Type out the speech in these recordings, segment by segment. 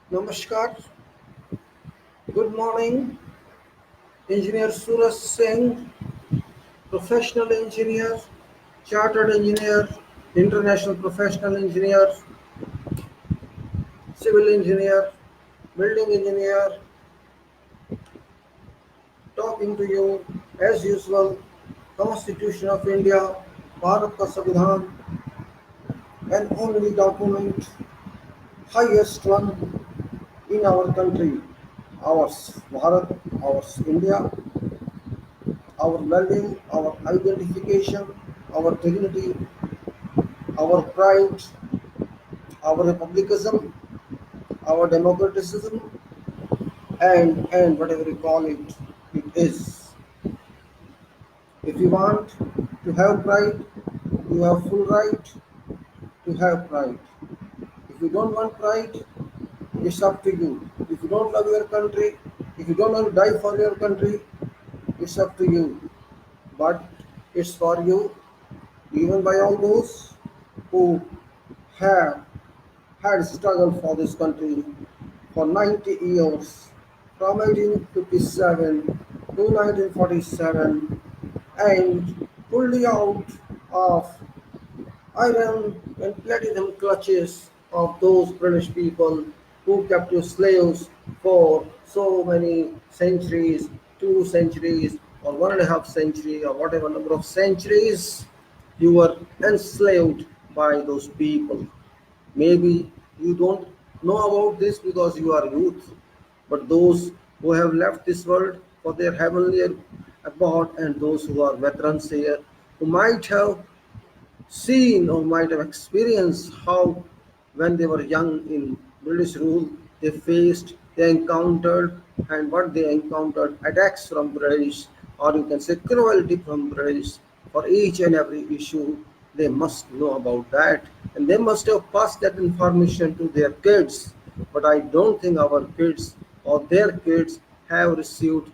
Namaskar. Good morning. Engineer Suraj Singh, professional engineer, chartered engineer, international professional engineer, civil engineer, building engineer, talking to you as usual. Constitution of India, Bharat ka Savidhaan, and only document, highest one in our country, ours, Bharat, ours, India, our value, our identification, our dignity, our pride, our republicanism, our democraticism, and whatever you call it, it is. If you want to have pride, you have full right to have pride. If you don't want pride, it's up to you. If you don't love your country, if you don't want to die for your country, it's up to you. But it's for you, even by all those who have had struggled for this country for 90 years, from 1857 to 1947, and pulled you out of iron and platinum clutches of those British people who kept you slaves for so many centuries, 2 centuries, or 1.5 century, or whatever number of centuries you were enslaved by those people. Maybe you don't know about this because you are youth, but those who have left this world for their heavenly abode, and those who are veterans here, who might have seen or might have experienced how, when they were young in British rule, they encountered, and what they encountered, attacks from British, or you can say cruelty from British for each and every issue. They must know about that, and they must have passed that information to their kids. But I don't think our kids or their kids have received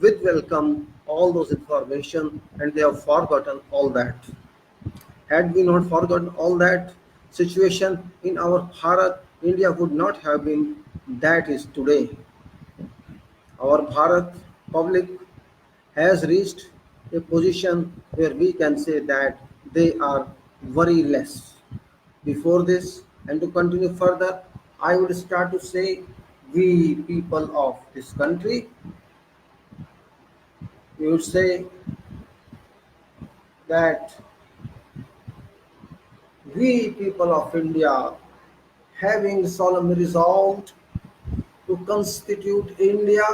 with welcome all those information, and they have forgotten all that. Had we not forgotten all that, situation in our Bharat, India would not have been that is today. Our Bharat public has reached a position where we can say that they are very less. Before this, and to continue further, I would start to say, we people of this country, we would say that we people of India, having solemnly resolved to constitute India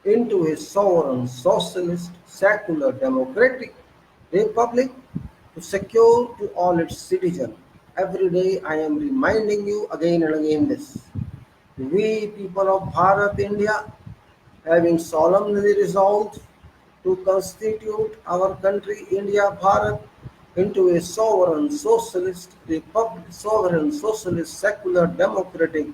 into a sovereign, socialist, secular, democratic republic, to secure to all its citizens. Every day I am reminding you again and again this. We people of Bharat, India, having solemnly resolved to constitute our country, India, Bharat, into a sovereign, socialist, republic, sovereign, socialist, secular, democratic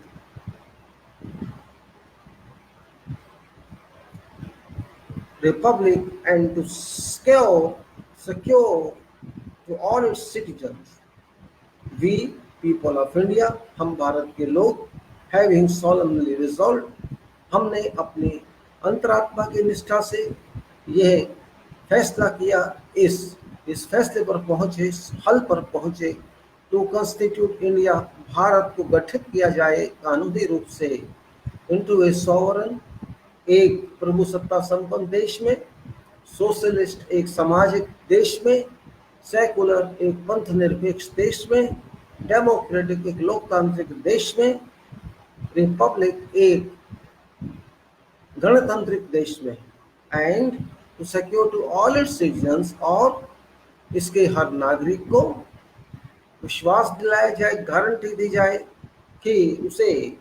republic, and to secure to all its citizens. We, people of India, हम भारत के लोग, having solemnly resolved, हमने अपनी अंतरात्मा की निष्ठा से यह फैसला किया, इस फैसले पर पहुंचे, इस हल पर पहुंचे, टू कंस्टिट्यूट इंडिया, भारत को गठित किया जाए कानूनी रूप से इनटू ए सॉवरन, एक प्रभु सत्ता संपन्न देश में, सोशलिस्ट एक सामाजिक देश में, सेकुलर एक पंथ निरपेक्ष देश में, डेमोक्रेटिक एक लोकतांत्रिक देश में, रिपब्लिक एक गणतांत्रिक देश में, and to secure to all its citizens, और इसके हर नागरिक को विश्वास दिलाया जाए, गारंटी दी जाए कि उसे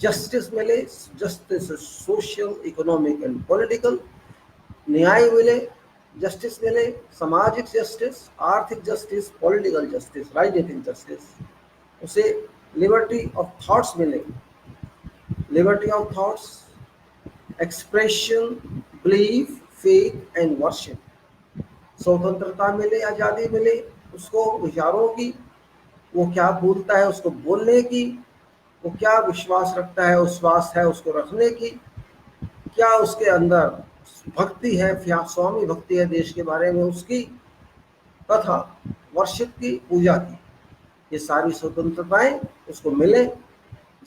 जस्टिस मिले, justice social, economic and political, न्याय मिले, जस्टिस मिले, सामाजिक जस्टिस, आर्थिक जस्टिस, पॉलिटिकल जस्टिस, राजनीतिक जस्टिस, उसे लिबर्टी ऑफ थॉट्स मिले, liberty of thoughts, expression, belief, faith and worship, स्वतंत्रता मिले, आज़ादी मिले उसको विचारों की, वो क्या बोलता है उसको बोलने की, वो क्या विश्वास रखता है, विश्वास है उसको रखने की, क्या उसके अंदर भक्ति है, क्या स्वामी भक्ति है देश के बारे में उसकी, तथा वर्शिप की, पूजा की, ये सारी स्वतंत्रताएं उसको मिले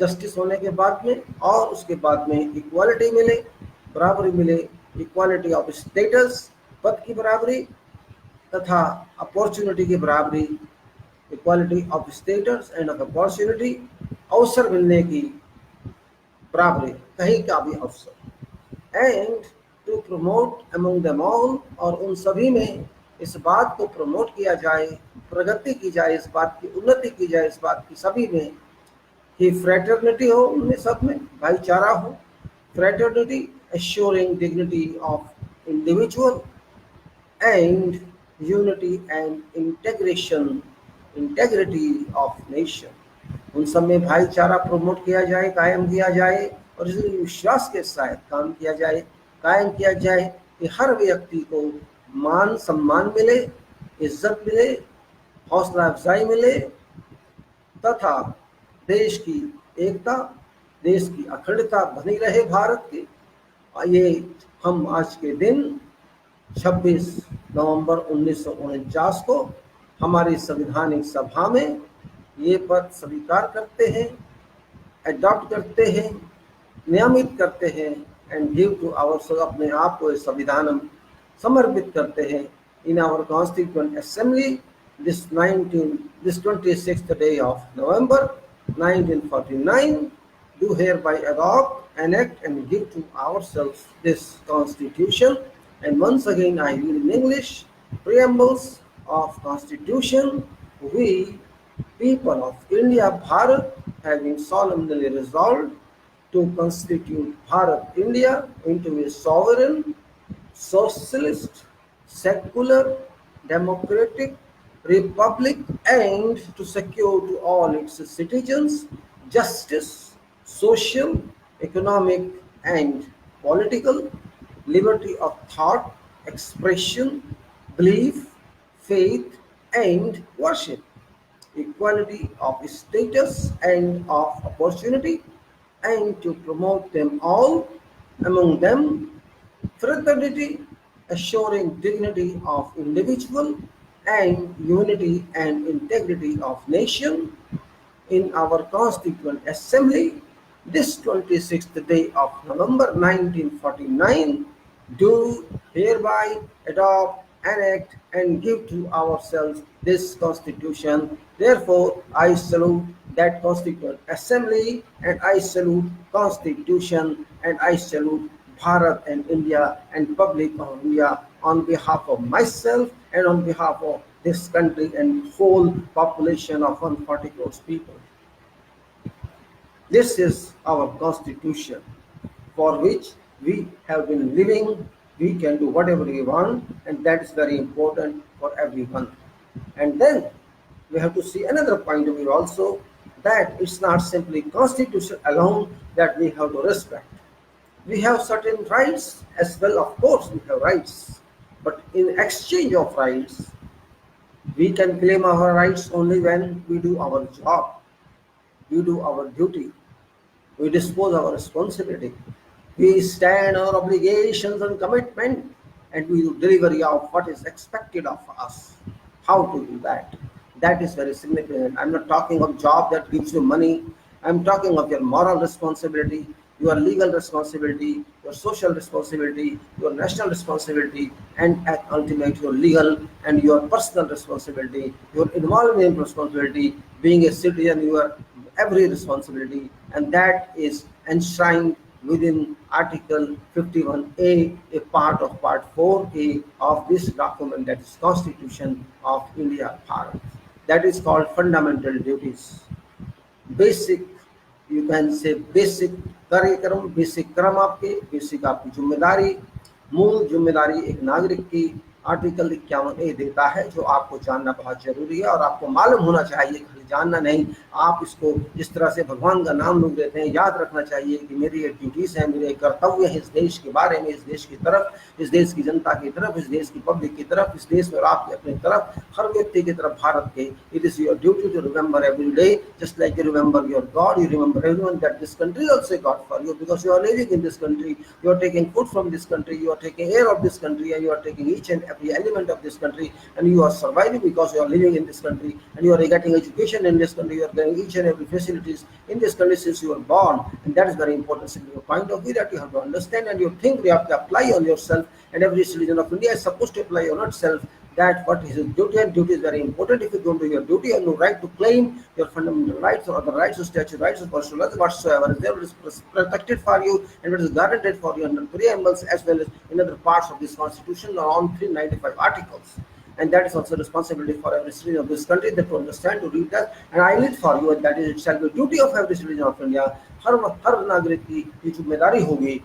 जस्टिस होने के बाद में, और उसके बाद में इक्वालिटी मिले, बराबरी मिले, इक्वालिटी ऑफ स्टेटस, पद की बराबरी तथा अपॉर्चुनिटी की बराबरी, equality of status and of opportunity, अवसर मिलने की बराबरी, कहीं का भी अवसर, and to promote among them all, और उन सभी में इस बात को प्रमोट किया जाए, प्रगति की जाए, इस बात की उन्नति की जाए, इस बात की सभी में कि फ्रेटर्निटी हो, उनमें सब में भाईचारा हो, fraternity assuring dignity of individual and unity and integrity of nation, उन सब में भाईचारा प्रमोट किया जाए, कायम किया जाए, और इस विश्वास के साथ काम किया जाए, कायम किया जाए कि हर व्यक्ति को मान सम्मान मिले, इज्जत मिले, हौसला अफजाई मिले, तथा देश की एकता, देश की अखंडता बनी रहे भारत की। ये हम आज के दिन 26 नवंबर 1949 को हमारी संवैधानिक सभा में ये पद स्वीकार करते हैं, एडॉप्ट करते हैं, नियमित करते हैं, एंड गिव टू आवर, अपने आप को इस संविधान हम समर्पित करते हैं in our constituent assembly this 26th day of November 1949, do hereby adopt, enact and give to ourselves this constitution. And once again I read in English, preambles of constitution. We people of India-Bharat having solemnly resolved to constitute Bharat India into a sovereign, socialist, secular, democratic republic, and to secure to all its citizens justice, social, economic and political, liberty of thought, expression, belief, faith and worship, equality of status and of opportunity, and to promote them all, among them fraternity, assuring dignity of individual and unity and integrity of nation. In our Constituent Assembly, this 26th day of November 1949, do hereby adopt, enact and give to ourselves this Constitution. Therefore, I salute that Constituent Assembly, and I salute Constitution, and I salute Bharat and India and public of India on behalf of myself and on behalf of this country and whole population of 140 crores people. This is our constitution for which we have been living. We can do whatever we want, and that is very important for everyone. And then we have to see another point of view also, that it's not simply constitution alone that we have to respect. We have certain rights as well, of course we have rights, but in exchange of rights, we can claim our rights only when we do our job, we do our duty, we dispose our responsibility, we stand our obligations and commitment, and we do delivery of what is expected of us. How to do that? That is very significant. I'm not talking of job that gives you money. I'm talking of your moral responsibility, your legal responsibility, your social responsibility, your national responsibility, and at ultimate your legal and your personal responsibility, your environmental responsibility. Being a citizen, your every responsibility, and that is enshrined within Article 51A, a part of Part 4A of this document, that is Constitution of India, Bharat. That is called fundamental duties. Basic, you can say basic कार्यक्रम, basic क्रम आपके, basic आपकी जिम्मेदारी, मूल जिम्मेदारी एक नागरिक की आर्टिकल 51A देता है, जो आपको जानना बहुत जरूरी है और आपको मालूम होना चाहिए जानना नहीं, आप इसको जिस तरह से भगवान का नाम लोग लेते हैं, याद रखना चाहिए कि मेरी ये ड्यूटीज है, मेरे कर्तव्य है इस देश के बारे में, इस देश की तरफ, इस देश की जनता की तरफ, इस देश की पब्लिक की तरफ, इस देश में और आपकी अपनी तरफ, हर व्यक्ति की तरफ भारत के. It is your duty to remember every day, just like you remember your god, you remember everyone that this country also God for you, because you are living in this country, you are taking food from this country, you are taking air of this country, and you are taking each and every element of this country, and you are surviving because you are living in this country, and you are getting education in this country, you are getting each and every facilities in this country since you were born. And that is very important from your point of view, that you have to understand, and you think you have to apply on yourself, and every citizen of India is supposed to apply on itself, that what is his duty, and duty is very important. If you don't do your duty, you have no right to claim your fundamental rights or other rights or statute rights or personal rights whatsoever. There is protected for you, and it is guaranteed for you under preambles as well as in other parts of this constitution on 395 articles. And that is also responsibility for every citizen of this country, that to understand, to read that, and I lead for you, and that is itself the duty of every citizen of India. हर नागरिक की ये जिम्मेदारी होगी.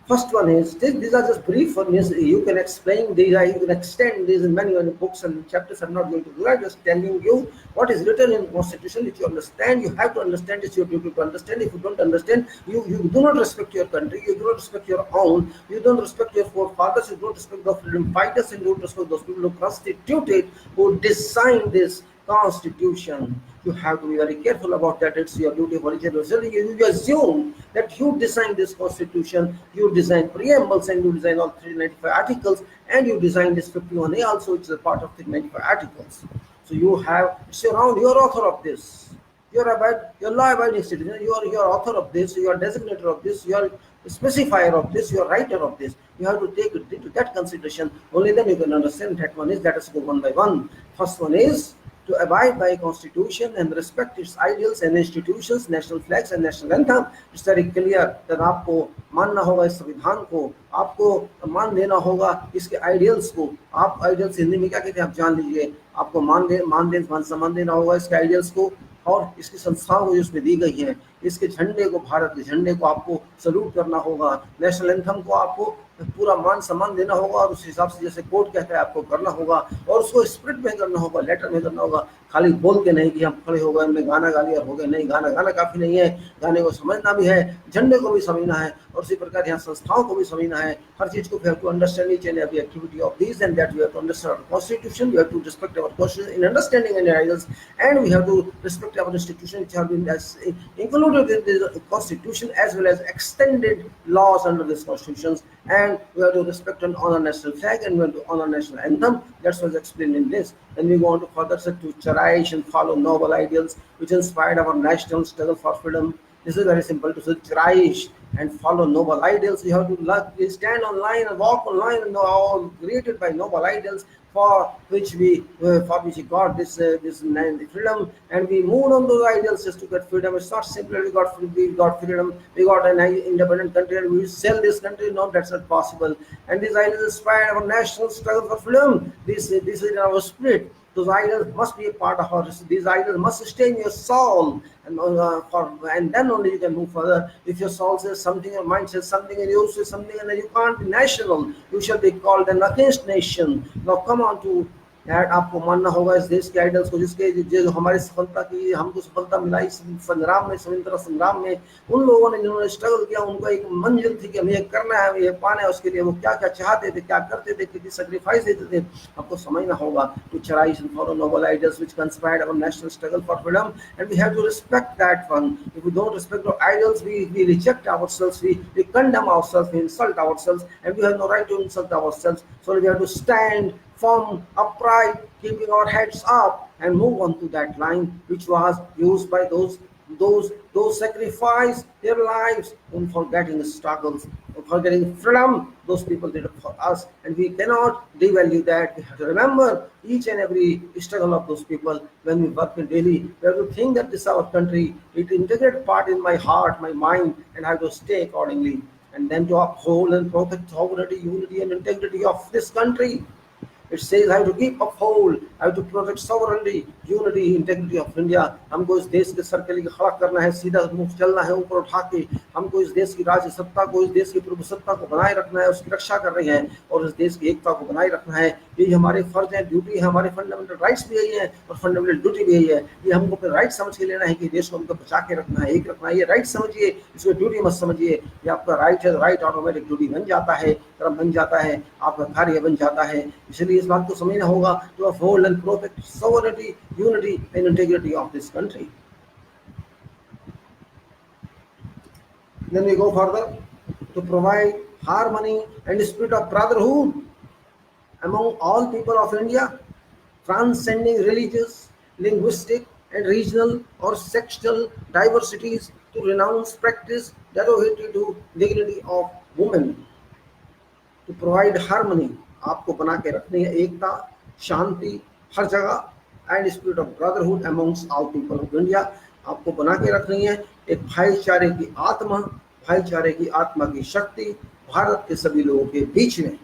First one is, these are just brief for me. You can explain these, you can extend these in many books and chapters. I'm not going to do that. Just telling you what is written in Constitution. If you understand, you have to understand. It's your duty to understand. If you don't understand, you do not respect your country. You do not respect your own. You don't respect your forefathers. You don't respect the freedom fighters, and you don't respect those people who constituted, who designed this Constitution. You have to be very careful about that. It's your duty of original. You assume that you designed this Constitution, you designed preambles, and you designed all 395 articles, and you designed this 51A also, which is a part of 395 articles. So you have, it's your own, you're author of this. You're law-abiding citizen, you're author of this, you're designator of this, you're specifier of this, you're writer of this. You have to take it into that consideration. Only then you can understand that one is, let us go one by one. First one is to abide by Constitution and respect its ideals and institutions, national flags and national anthem. It's very clear that आपको मानना होगा इस संविधान को, आपको मान देना होगा इसके आइडियल्स को. आप आइडियल्स हिंदी में क्या कहते हैं आप जान लीजिए. आपको मान सम्मान देना होगा इसके आइडियल्स को और इसकी संस्थाओं को जिसमें दी गई है. इसके झंडे को, भारत के झंडे को आपको सल्यूट करना होगा. नेशनल एंथम को आपको पूरा मान सम्मान देना होगा और उस हिसाब से जैसे कोर्ट कहता है आपको करना होगा, और उसको स्पिरिट में करना होगा, लेटर में करना होगा. खाली बोल के नहीं कि हम खड़े हो गए, हमने गाना गा लिया हो गए. नहीं, गाना काफी नहीं है, गाने को समझना भी है, झंडे को भी समझना है, और उसी प्रकार यहाँ संस्थाओं को भी समझना है. हर चीज को we have to understand each and every activity of these, and that we have to understand our constitution, we have to respect our constitution in understanding and ideals, and we have to respect our institutions which have been included in the constitution as well as extended laws under these constitutions. And we have to respect and honor national flag, and we have to honor national anthem. That's what's explained in this. And we go on to further say to cherish and follow noble ideals which inspired our national struggle for freedom. This is very simple to say, cherish and follow noble ideals. You have to stand online and walk online, and all created by noble ideals for which we got this freedom, and we moved on those ideals just to get freedom. It's not simply we got freedom, we got an independent country and we sell this country. No, that's not possible. And these ideals inspire our national struggle for freedom. This is in our spirit. Those ideals must be a part of our. These ideals must stay in your soul, and then only you can move further. If your soul says something, your mind says something, and you say something, and then you can't be national. You shall be called an against nation. Now come on to that. आपको मानना होगा इस देश के idols को, जिसके जो हमारी सफलता की, हमको सफलता मिला इस संग्राम में, स्वतंत्रता संग्राम में. उन लोगों ने जिन्होंने स्ट्रगल किया, उनको एक मंजिल थी कि हमें ये करना है, हमें ये पाना है. उसके लिए वो क्या क्या चाहते थे, क्या करते थे, कितनी सेक्रीफाइस देते थे, आपको समझना होगा. To cherish and follow noble ideals which conspired our national struggle for freedom, and we have to respect that one. If we don't respect our ideals, we reject ourselves, we condemn ourselves, we insult ourselves, and we have no right to insult ourselves. So we have to stand firm, upright, keeping our heads up, and move on to that line which was used by those sacrificed their lives in forgetting struggles, forgetting freedom. Those people did it for us, and we cannot devalue that. We have to remember each and every struggle of those people when we work in daily. We have to think that this is our country. It integrated part in my heart, my mind, and I have to stay accordingly. And then to uphold and protect sovereignty, unity, and integrity of this country. It says I have to keep uphold, I have to protect sovereignty, unity, integrity of India. हमको इस देश के sir के लिए खड़ा करना है, सीधा मुंह चलना है ऊपर उठा के। हमको इस देश की राज्य सत्ता को, इस देश की प्रभु सत्ता को बनाए रखना है, उसकी रक्षा करनी है और इस देश की एकता को बनाए रखना है। ये हमारे फर्ज है, ड्यूटी है, हमारे फंडामेंटल राइट्स भी यही है और फंडामेंटल ड्यूटी भी यही है। ये हमको अपने राइट समझ के लेना है कि देश को हमको बचा के रखना है, एक रखना है। ये राइट समझिए, इसको ड्यूटी मत समझिए। ये आपका राइट है, राइट ऑटोमेटिक ड्यूटी बन जाता है, कर्म बन जाता है, आपका कार्य बन जाता है। इसलिए इस बात को समझना होगा to uphold and protect sovereignty, unity and integrity of this country. Then we go further to provide harmony and spirit of brotherhood among all people of India, transcending religious, linguistic and regional or sexual diversities, to renounce practice derogatory to dignity of women. To provide harmony, आपको बना के रखनी है एकता, शांति हर जगह, and spirit of brotherhood amongst all people of India, आपको बना के रखनी है एक भाईचारे की आत्मा, भाईचारे की आत्मा की शक्ति भारत के सभी लोगों के बीच में,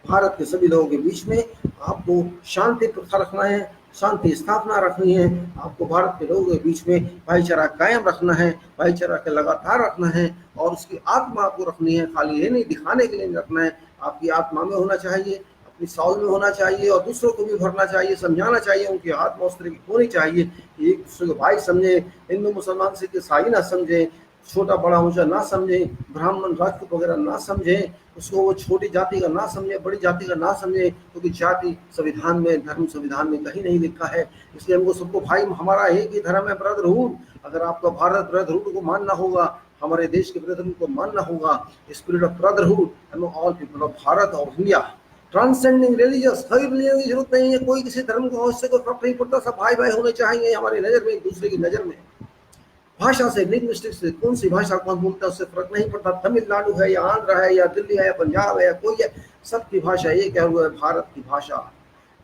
भारत के सभी लोगों के बीच में आपको शांति प्रथा रखना है, शांति स्थापना रखनी है। आपको भारत के लोगों के बीच में भाईचारा कायम रखना है, भाईचारा के लगातार रखना है और उसकी आत्मा आपको रखनी है। खाली ये नहीं दिखाने के लिए रखना है, आपकी आत्मा में होना चाहिए, अपनी साउल में होना चाहिए और दूसरों को भी भरना चाहिए, समझाना चाहिए। उनकी आत्मा उस तरह की होनी चाहिए कि एक दूसरे को भाई समझे, हिंदू मुसलमान सिख ईसाई ना समझे, छोटा बड़ा ऊंचा ना समझे, ब्राह्मण राजपूत वगैरह ना समझे, उसको वो छोटी जाति का ना समझे, बड़ी जाति का ना समझे, क्योंकि जाति संविधान में, धर्म संविधान में कहीं नहीं लिखा है। इसलिए हमको सबको भाई, हमारा एक ही धर्म है ब्रदरहुड। अगर आपका भारत ब्रदरहुड को मानना होगा, हमारे देश के ब्रदरहुड को मानना होगा, spirit of brotherhood among all people of Bharat और इंडिया, ट्रांसेंडिंग रिलीजियस, हर रिलीजन की जरूरत नहीं है, कोई किसी धर्म को उससे कोई फर्क नहीं पड़ता, सब भाई भाई होने चाहिए हमारी नजर में, एक दूसरे की नजर में। भाषा से, लिंग्विस्टिक्स से, कौन सी भाषा कौन बोलता है उससे फर्क नहीं पड़ता, तमिलनाडु है या आंध्र है या दिल्ली है या पंजाब है या कोई है, सबकी भाषा ये क्या हुआ है, भारत की भाषा।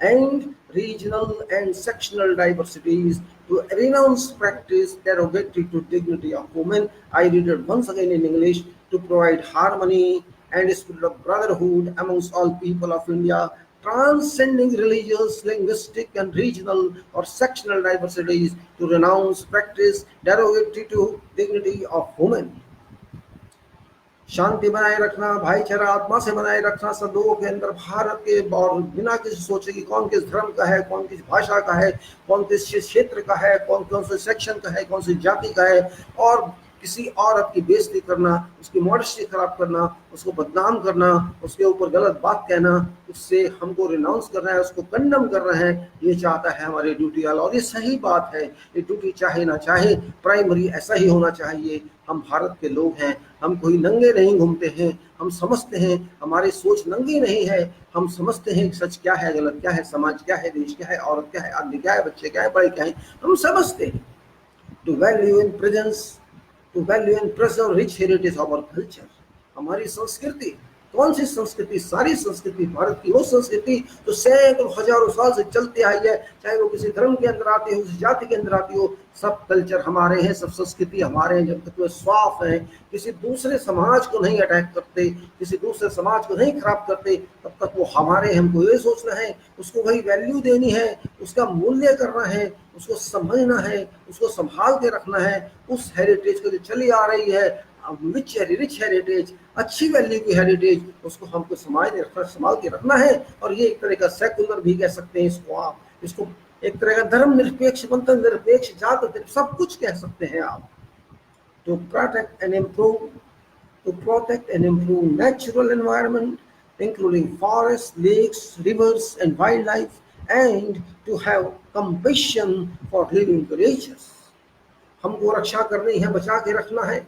And regional and sectional diversities, to renounce practice derogatory to dignity of women. I read it once again in English. To provide harmony and spirit of brotherhood amongst all people of India, transcending religious, linguistic and regional or sectional diversities, to renounce practice derogatory to dignity of women. शांति बनाए रखना, भाईचारा आत्मा से बनाए रखना सब लोगों के अंदर, भारत के, और बिना किसी सोचे कि कौन किस धर्म का है, कौन किस भाषा का है, कौन किस क्षेत्र का है, कौन कौन से सेक्शन का है, कौन सी जाति का है, और किसी औरत की बेइज्जती करना, उसकी मॉडेस्टी खराब करना, उसको बदनाम करना, उसके ऊपर गलत बात कहना, उससे हमको रिनाउंस करना है, उसको कंडम करना है, ये चाहता है हमारे ड्यूटी वाला। और ये सही बात है, ये ड्यूटी चाहे ना चाहे प्राइमरी ऐसा ही होना चाहिए। हम भारत के लोग हैं, हम कोई नंगे नहीं घूमते हैं, हम समझते हैं, हमारी सोच नंगी नहीं है, हम समझते हैं सच क्या है, गलत क्या है, समाज क्या है, देश क्या है, औरत क्या है, आदमी क्या है, बच्चे क्या है, बड़े क्या है, हम समझते हैं। To value in presence, to value and preserve rich heritage of our culture, हमारी संस्कृति, कौन सी संस्कृति, सारी संस्कृति भारत की वो संस्कृति जो सैकड़ों हजारों साल से चलती आई है, चाहे वो किसी धर्म के अंदर आती हो, किसी जाति के अंदर आती हो, सब कल्चर हमारे हैं, सब संस्कृति हमारे हैं। जब तक वे साफ हैं, किसी दूसरे समाज को नहीं अटैक करते, किसी दूसरे समाज को नहीं खराब करते, तब तक वो हमारे हैं। हमको ये सोचना है, उसको वही वैल्यू देनी है, उसका मूल्य करना है, उसको समझना है, उसको संभाल के रखना है। उस हेरिटेज को जो चली आ रही है, रिच हेरिटेज, अच्छी वैल्यू की हेरिटेज, उसको हमको संभाल के रखना है। और ये एक तरह का सेकुलर भी कह सकते हैं इसको आप, इसको एक तरह का धर्म निरपेक्ष, मंत्र निरपेक्ष, जात सब कुछ कह सकते हैं आप। To protect and improve natural environment including forest, lakes, rivers and wild life, and to have compassion for living creatures, हमको रक्षा करनी है, बचा के रखना है।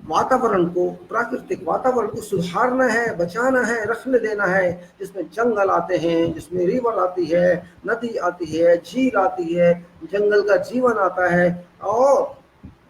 वातावरण को, प्राकृतिक वातावरण को सुधारना है, बचाना है, रखने देना है, जिसमें जंगल आते हैं, जिसमें रिवर आती है, नदी आती है, झील आती है, जंगल का जीवन आता है, और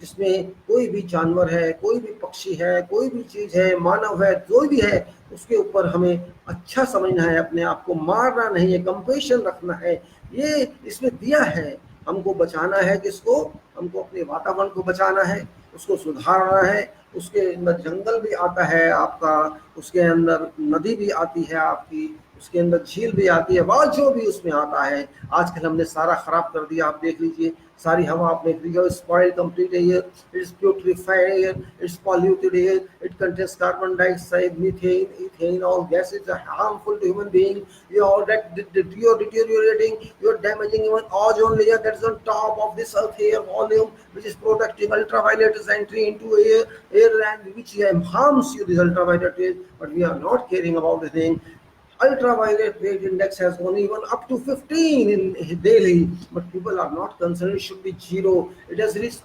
जिसमें कोई भी जानवर है, कोई भी पक्षी है, कोई भी चीज है, मानव है, जो भी है, उसके ऊपर हमें अच्छा समझना है, अपने आप को मारना नहीं है, कंपैशन रखना है। ये इसमें दिया है, हमको बचाना है। किसको? हमको अपने वातावरण को बचाना है, उसको सुधारना है। उसके अंदर जंगल भी आता है आपका, उसके अंदर नदी भी आती है आपकी, उसके अंदर झील भी आती है, बहुत जो भी उसमें आता है। आजकल हमने सारा खराब कर दिया, आप देख लीजिए, सारी हवा आपने देख लीजिए, spoil complete air, it's putrefied air, it's polluted air, it contains carbon dioxide, methane, ethane, all gases are harmful to human being. You're deteriorating, you're damaging even ozone layer that is on top of this earth air volume, which is protecting ultraviolet entry into air and which harms you, this ultraviolet rays, but we are not caring about the thing. Ultraviolet rate index has gone even up to 15 in Delhi, but people are not concerned. It should be 0. It has reached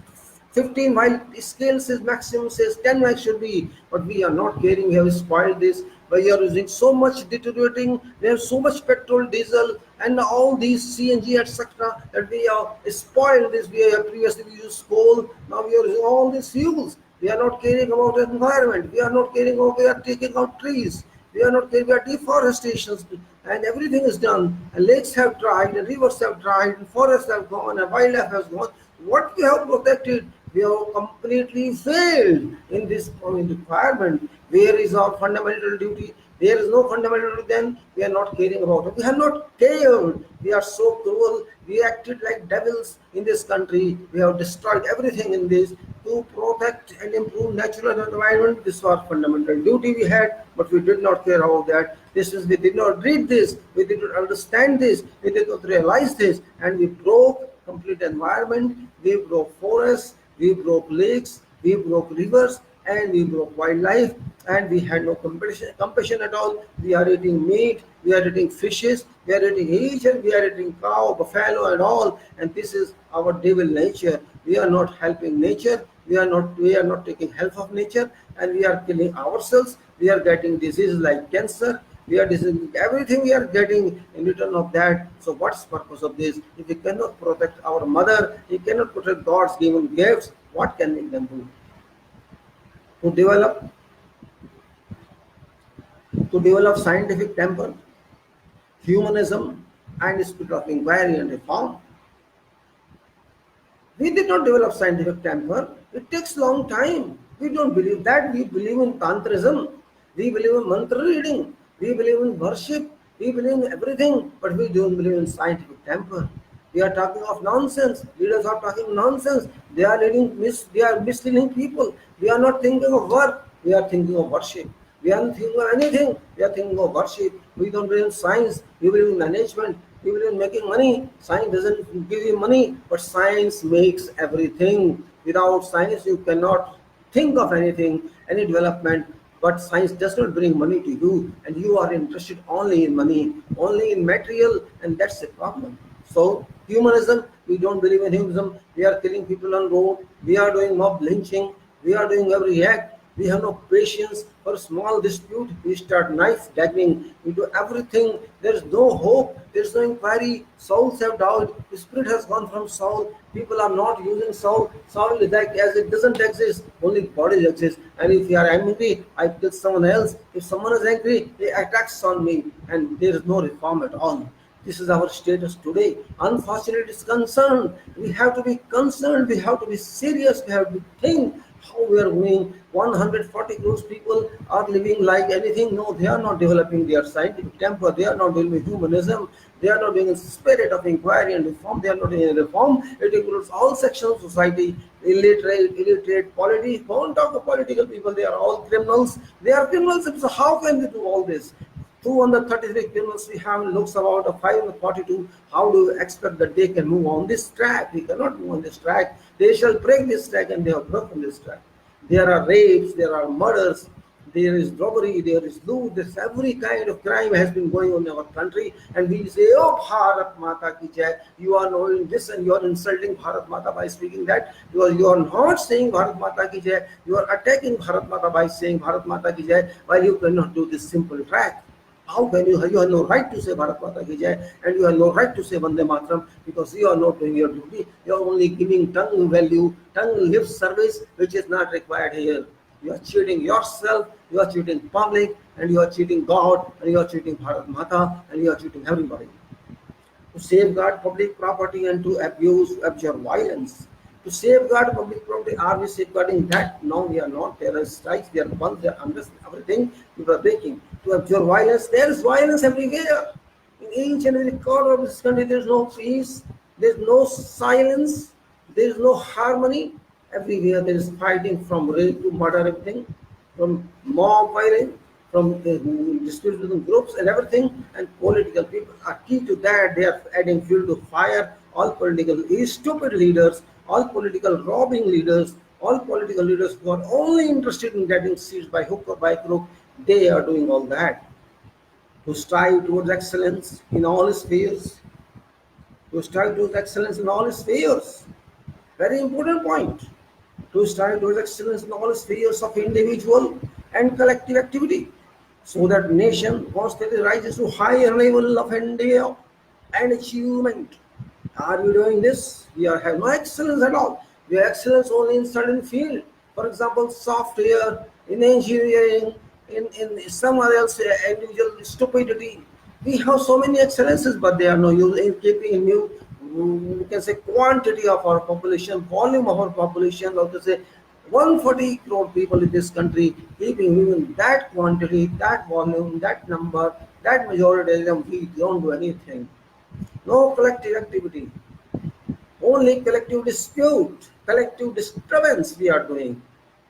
15, while scale says maximum says 10 max should be, but we are not caring. We have spoiled this. We are using so much deteriorating. We have so much petrol, diesel, and all these CNG, etc., that we are spoiled this. We have previously used coal. Now we are using all these fuels. We are not caring about the environment. We are not caring about. We are taking out trees. We are not caring about deforestation, and everything is done. And lakes have dried, and rivers have dried, and forests have gone, and wildlife has gone. What we have protected, we have completely failed in this requirement. Where is our fundamental duty? There is no fundamental duty, then we are not caring about it. We have not cared. We are so cruel. We acted like devils in this country. We have destroyed everything in this to protect and improve natural environment. This was fundamental duty we had, but we did not care about that. We did not read this, we did not understand this, we did not realize this, and we broke complete environment. We broke forests, we broke lakes, we broke rivers, and we broke wildlife, and we had no compassion at all. We are eating meat, we are eating fishes, we are eating each, and we are eating cow, buffalo, and all. And this is our devil nature. We are not helping nature. We are not taking help of nature, and we are killing ourselves. We are getting diseases like cancer. We are everything we are getting in return of that. So what's the purpose of this? If we cannot protect our mother, we cannot protect God's given gifts, what can we then do? To develop scientific temper, humanism, and spirit of inquiry and reform. We did not develop scientific temper. It takes long time. We don't believe that. We believe in tantrism. We believe in mantra reading. We believe in worship. We believe in everything, but we don't believe in scientific temper. We are talking of nonsense. Leaders are talking nonsense. They are misleading people. We are not thinking of work. We are thinking of worship. We are not thinking of anything. We are thinking of worship. We don't believe in science. We believe in management. We believe in making money. Science doesn't give you money, but science makes everything. Without science, you cannot think of anything, any development. But science does not bring money to you, and you are interested only in money, only in material, and that's a problem. So humanism, we don't believe in humanism. We are killing people on road. We are doing mob lynching. We are doing every act. We have no patience for a small dispute. We start knife gagging. We do everything. There is no hope. There is no inquiry. Souls have died. The spirit has gone from soul. People are not using soul. Soul is like as it doesn't exist. Only body exists. And if you are angry, I kill someone else. If someone is angry, he attacks on me, and there is no reform at all. This is our status today. Unfortunately, it's concerned. We have to be concerned. We have to be serious. We have to think how we are going. 140 crores people are living like anything. No, they are not developing their scientific temper. They are not doing humanism. They are not doing a spirit of inquiry and reform. They are not doing reform. It includes all sections of society. Illiterate, politics. Don't talk of political people. They are all criminals. They are criminals. So how can they do all this? 233 criminals we have looks about a 542. How do you expect that they can move on this track? We cannot move on this track. They shall break this track, and they have broken this track. There are rapes, there are murders, there is robbery, there is loot, there's every kind of crime has been going on in our country, and we say, oh Bharat Mata ki jai, you are knowing this and you are insulting Bharat Mata by speaking that, because you are not saying Bharat Mata ki jai, you are attacking Bharat Mata by saying Bharat Mata ki jai, while you cannot do this simple track. How can you have no right to say Bharat Mata ki jai, and you have no right to say Vande Mataram, because you are not doing your duty. You are only giving tongue value, tongue lip service, which is not required here. You are cheating yourself, you are cheating public, and you are cheating God, and you are cheating Bharat Mata, and you are cheating everybody. To safeguard public property and to abjure violence. To safeguard public property, are we safeguarding that? No, we are not. There are strikes, there are guns, there are everything we are breaking. to absorb violence. There is violence everywhere. In each and every corner of this country, there is no peace, there is no silence, there is no harmony. Everywhere there is fighting, from rape to murder, everything, from mob fighting, from the disputes within groups and everything. And political people are key to that. They are adding fuel to fire. All political stupid leaders, all political robbing leaders, all political leaders who are only interested in getting seats by hook or by crook, they are doing all that to strive towards excellence in all spheres, to strive towards excellence in all spheres. Very important point. To strive towards excellence in all spheres of individual and collective activity, so that nation constantly rises to higher level of endeavor and achievement. Are we doing this? We have no excellence at all. We have excellence only in certain field. For example, software, in engineering, in some other else, individual stupidity. We have so many excellences, but they are no use in keeping new, we can say, quantity of our population, volume of our population, or to say 140 crore people in this country, keeping even that quantity, that volume, that number, that majority of them, we don't do anything. No collective activity, only collective dispute, collective disturbance we are doing,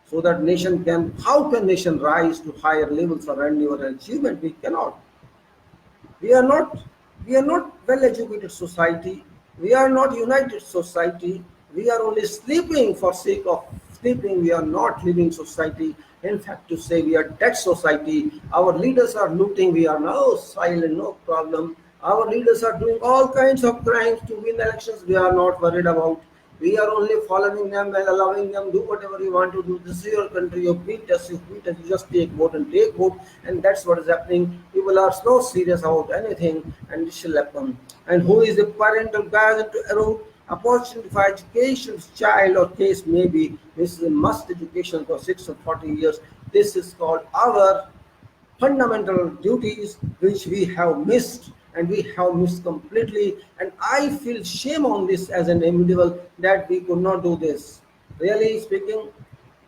so that nation can, how can nation rise to higher levels of endeavor and achievement? We cannot. We are not, we are not well-educated society. We are not united society. We are only sleeping for sake of sleeping. We are not living society. In fact, to say we are dead society. Our leaders are looting. We are now silent, no problem. Our leaders are doing all kinds of crimes to win elections. We are not worried about. We are only following them and allowing them do whatever you want to do. This is your country. You beat us, you beat us. You just take vote and take vote, and that's what is happening. People are so serious about anything, and this shall happen. And who is the parental guardian to erode opportunity for education, child or case may be? This is a must education for 6 or 40 years. This is called our fundamental duties, which we have missed, and we have missed completely. And I feel shame on this as an individual, that we could not do this. Really speaking,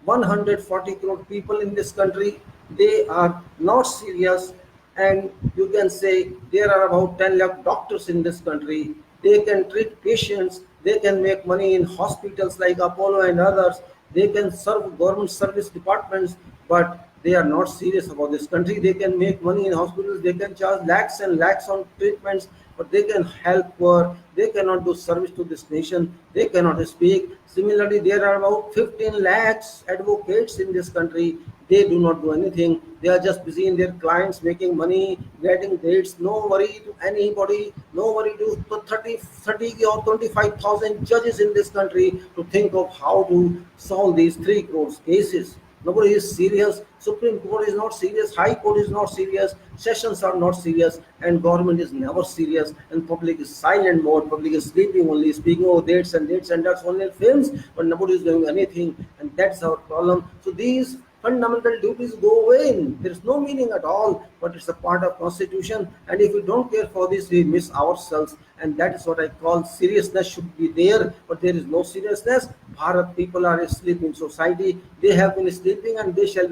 140 crore people in this country, they are not serious. And you can say there are about 10 lakh doctors in this country. They can treat patients, they can make money in hospitals like Apollo and others, they can serve government service departments, but they are not serious about this country. They can make money in hospitals, they can charge lakhs and lakhs on treatments, but they can help poor, they cannot do service to this nation, they cannot speak. Similarly, there are about 15 lakhs advocates in this country. They do not do anything. They are just busy in their clients, making money, getting dates. No worry to anybody. No worry to 30 or 25,000 judges in this country to think of how to solve these 3 crores cases. Nobody is serious. Supreme Court is not serious. High Court is not serious. Sessions are not serious. And government is never serious. And public is silent mode. Public is sleeping only, speaking of dates and that's only films. But nobody is doing anything. And that's our problem. So these fundamental duties go away. There is no meaning at all, but it's a part of constitution. And if we don't care for this, we miss ourselves. And that is what I call seriousness should be there, but there is no seriousness. Bharat people are asleep in society. They have been sleeping, and they shall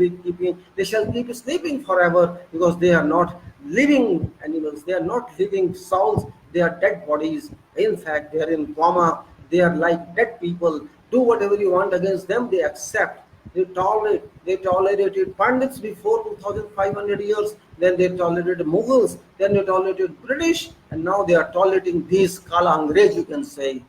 keep sleeping forever, because they are not living animals. They are not living souls. They are dead bodies. In fact, they are in coma. They are like dead people. Do whatever you want against them, they accept. They tolerated Pandits before 2,500 years, then they tolerated Mughals, then they tolerated British, and now they are tolerating these Kala Angrez, you can say,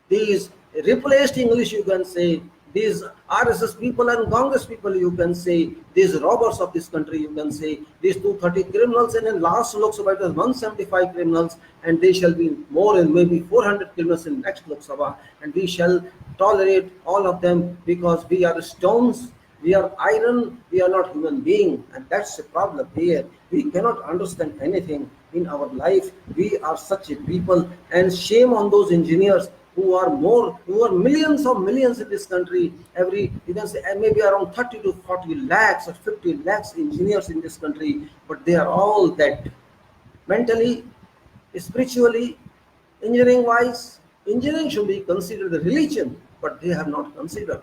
these replaced English, you can say, these RSS people and Congress people, you can say, these robbers of this country, you can say, these 230 criminals, and in last Lok Sabha it was 175 criminals, and they shall be more, and maybe 400 criminals in next Lok Sabha, and we shall tolerate all of them, because we are stones, we are iron, we are not human being, and that's the problem here. We cannot understand anything in our life. We are such a people, and shame on those engineers who are millions of millions in this country. You can say maybe around 30 to 40 lakhs or 50 lakhs engineers in this country, but they are all dead. Mentally, spiritually, engineering wise, engineering should be considered a religion, but they have not considered.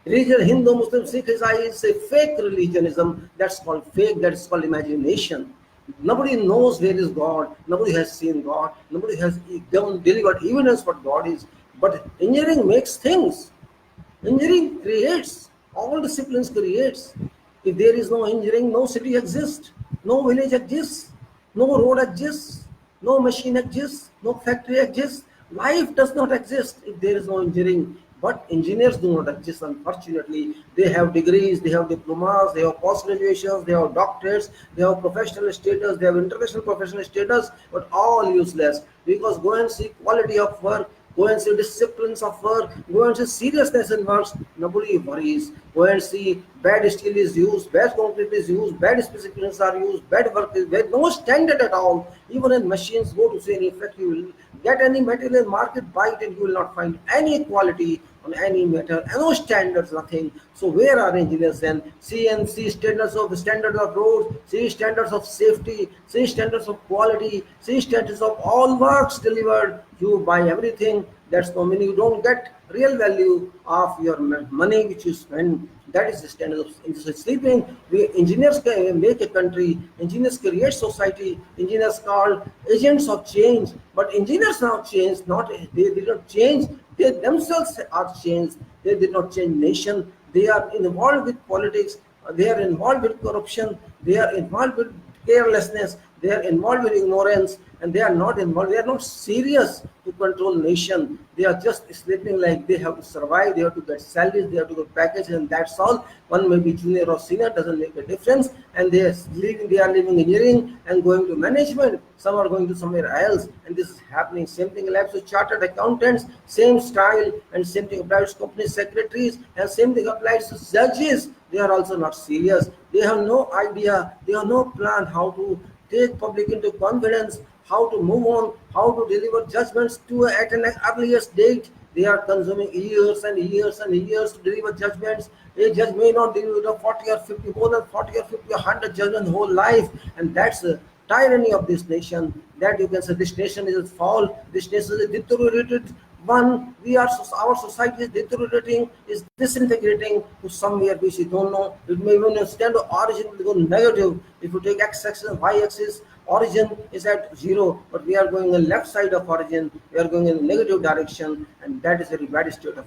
Religion, Hindu, Muslim, Sikh, Isai is a fake religionism. That's called fake, that's called imagination. Nobody knows where is God, nobody has seen God, nobody has delivered evidence what God is. But engineering makes things. Engineering creates, all disciplines creates. If there is no engineering, no city exists, no village exists, no road exists, no machine exists, no factory exists. Life does not exist if there is no engineering. But engineers do not exist, unfortunately. They have degrees, they have diplomas, they have post graduations, they have doctorates, they have professional status, they have international professional status, but all useless. Because go and see quality of work, go and see disciplines of work, go and see seriousness in works, nobody worries. Go and see bad steel is used, bad concrete is used, bad specifications are used, bad work is bad, no standard at all. Even in machines, go to see any factory, you will get any material in market, buy it, and you will not find any quality on any metal, no standards, nothing. So where are engineers then? See and see standards of roads, see standards of safety, see standards of quality, see standards of all works delivered. You buy everything. That's no meaning. You don't get real value of your money which you spend. That is the standard of sleeping. We engineers can make a country. Engineers create society. Engineers called agents of change. But engineers now change. Not they did not change. They themselves are changed. They did not change nation. They are involved with politics. They are involved with corruption. They are involved with carelessness. They are involved with ignorance, and they are not involved. They are not serious to control nation. They are just sleeping like they have to survive. They have to get salaries. They have to get packages, and that's all. One may be junior or senior, doesn't make a difference. And they are leaving. They are leaving engineering and going to management. Some are going to somewhere else, and this is happening. Same thing applies to chartered accountants. Same style, and same thing applies to company secretaries, and same thing applies to judges. They are also not serious. They have no idea. They have no plan how to take public into confidence, how to move on, how to deliver judgments to at an earliest date. They are consuming years and years and years to deliver judgments. A judge may not deliver 40 or 50, more than 40 or 50 or 100 judgments whole life, and that's a tyranny of this nation. That you can say this nation is at fault. This nation is deteriorated one. Our society is deteriorating, is disintegrating to somewhere which we don't know. It may even stand to origin will go negative. If you take x-axis and y-axis, origin is at 0, but we are going on left side of origin. We are going in a negative direction, and that is a very bad state of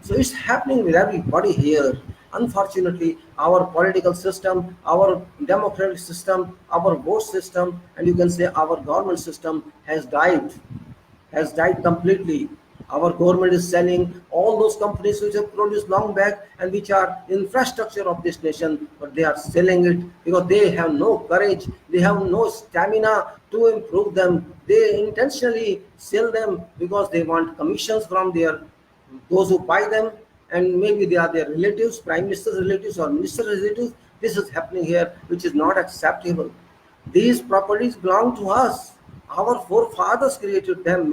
so it's happening with everybody here. Unfortunately, our political system, our democratic system, our vote system, and you can say our government system has died completely. Our government is selling all those companies which have produced long back and which are infrastructure of this nation, but they are selling it because they have no courage, they have no stamina to improve them. They intentionally sell them because they want commissions from those who buy them, and maybe they are their relatives, prime minister's relatives or minister's relatives. This is happening here, which is not acceptable. These properties belong to us. Our forefathers created them,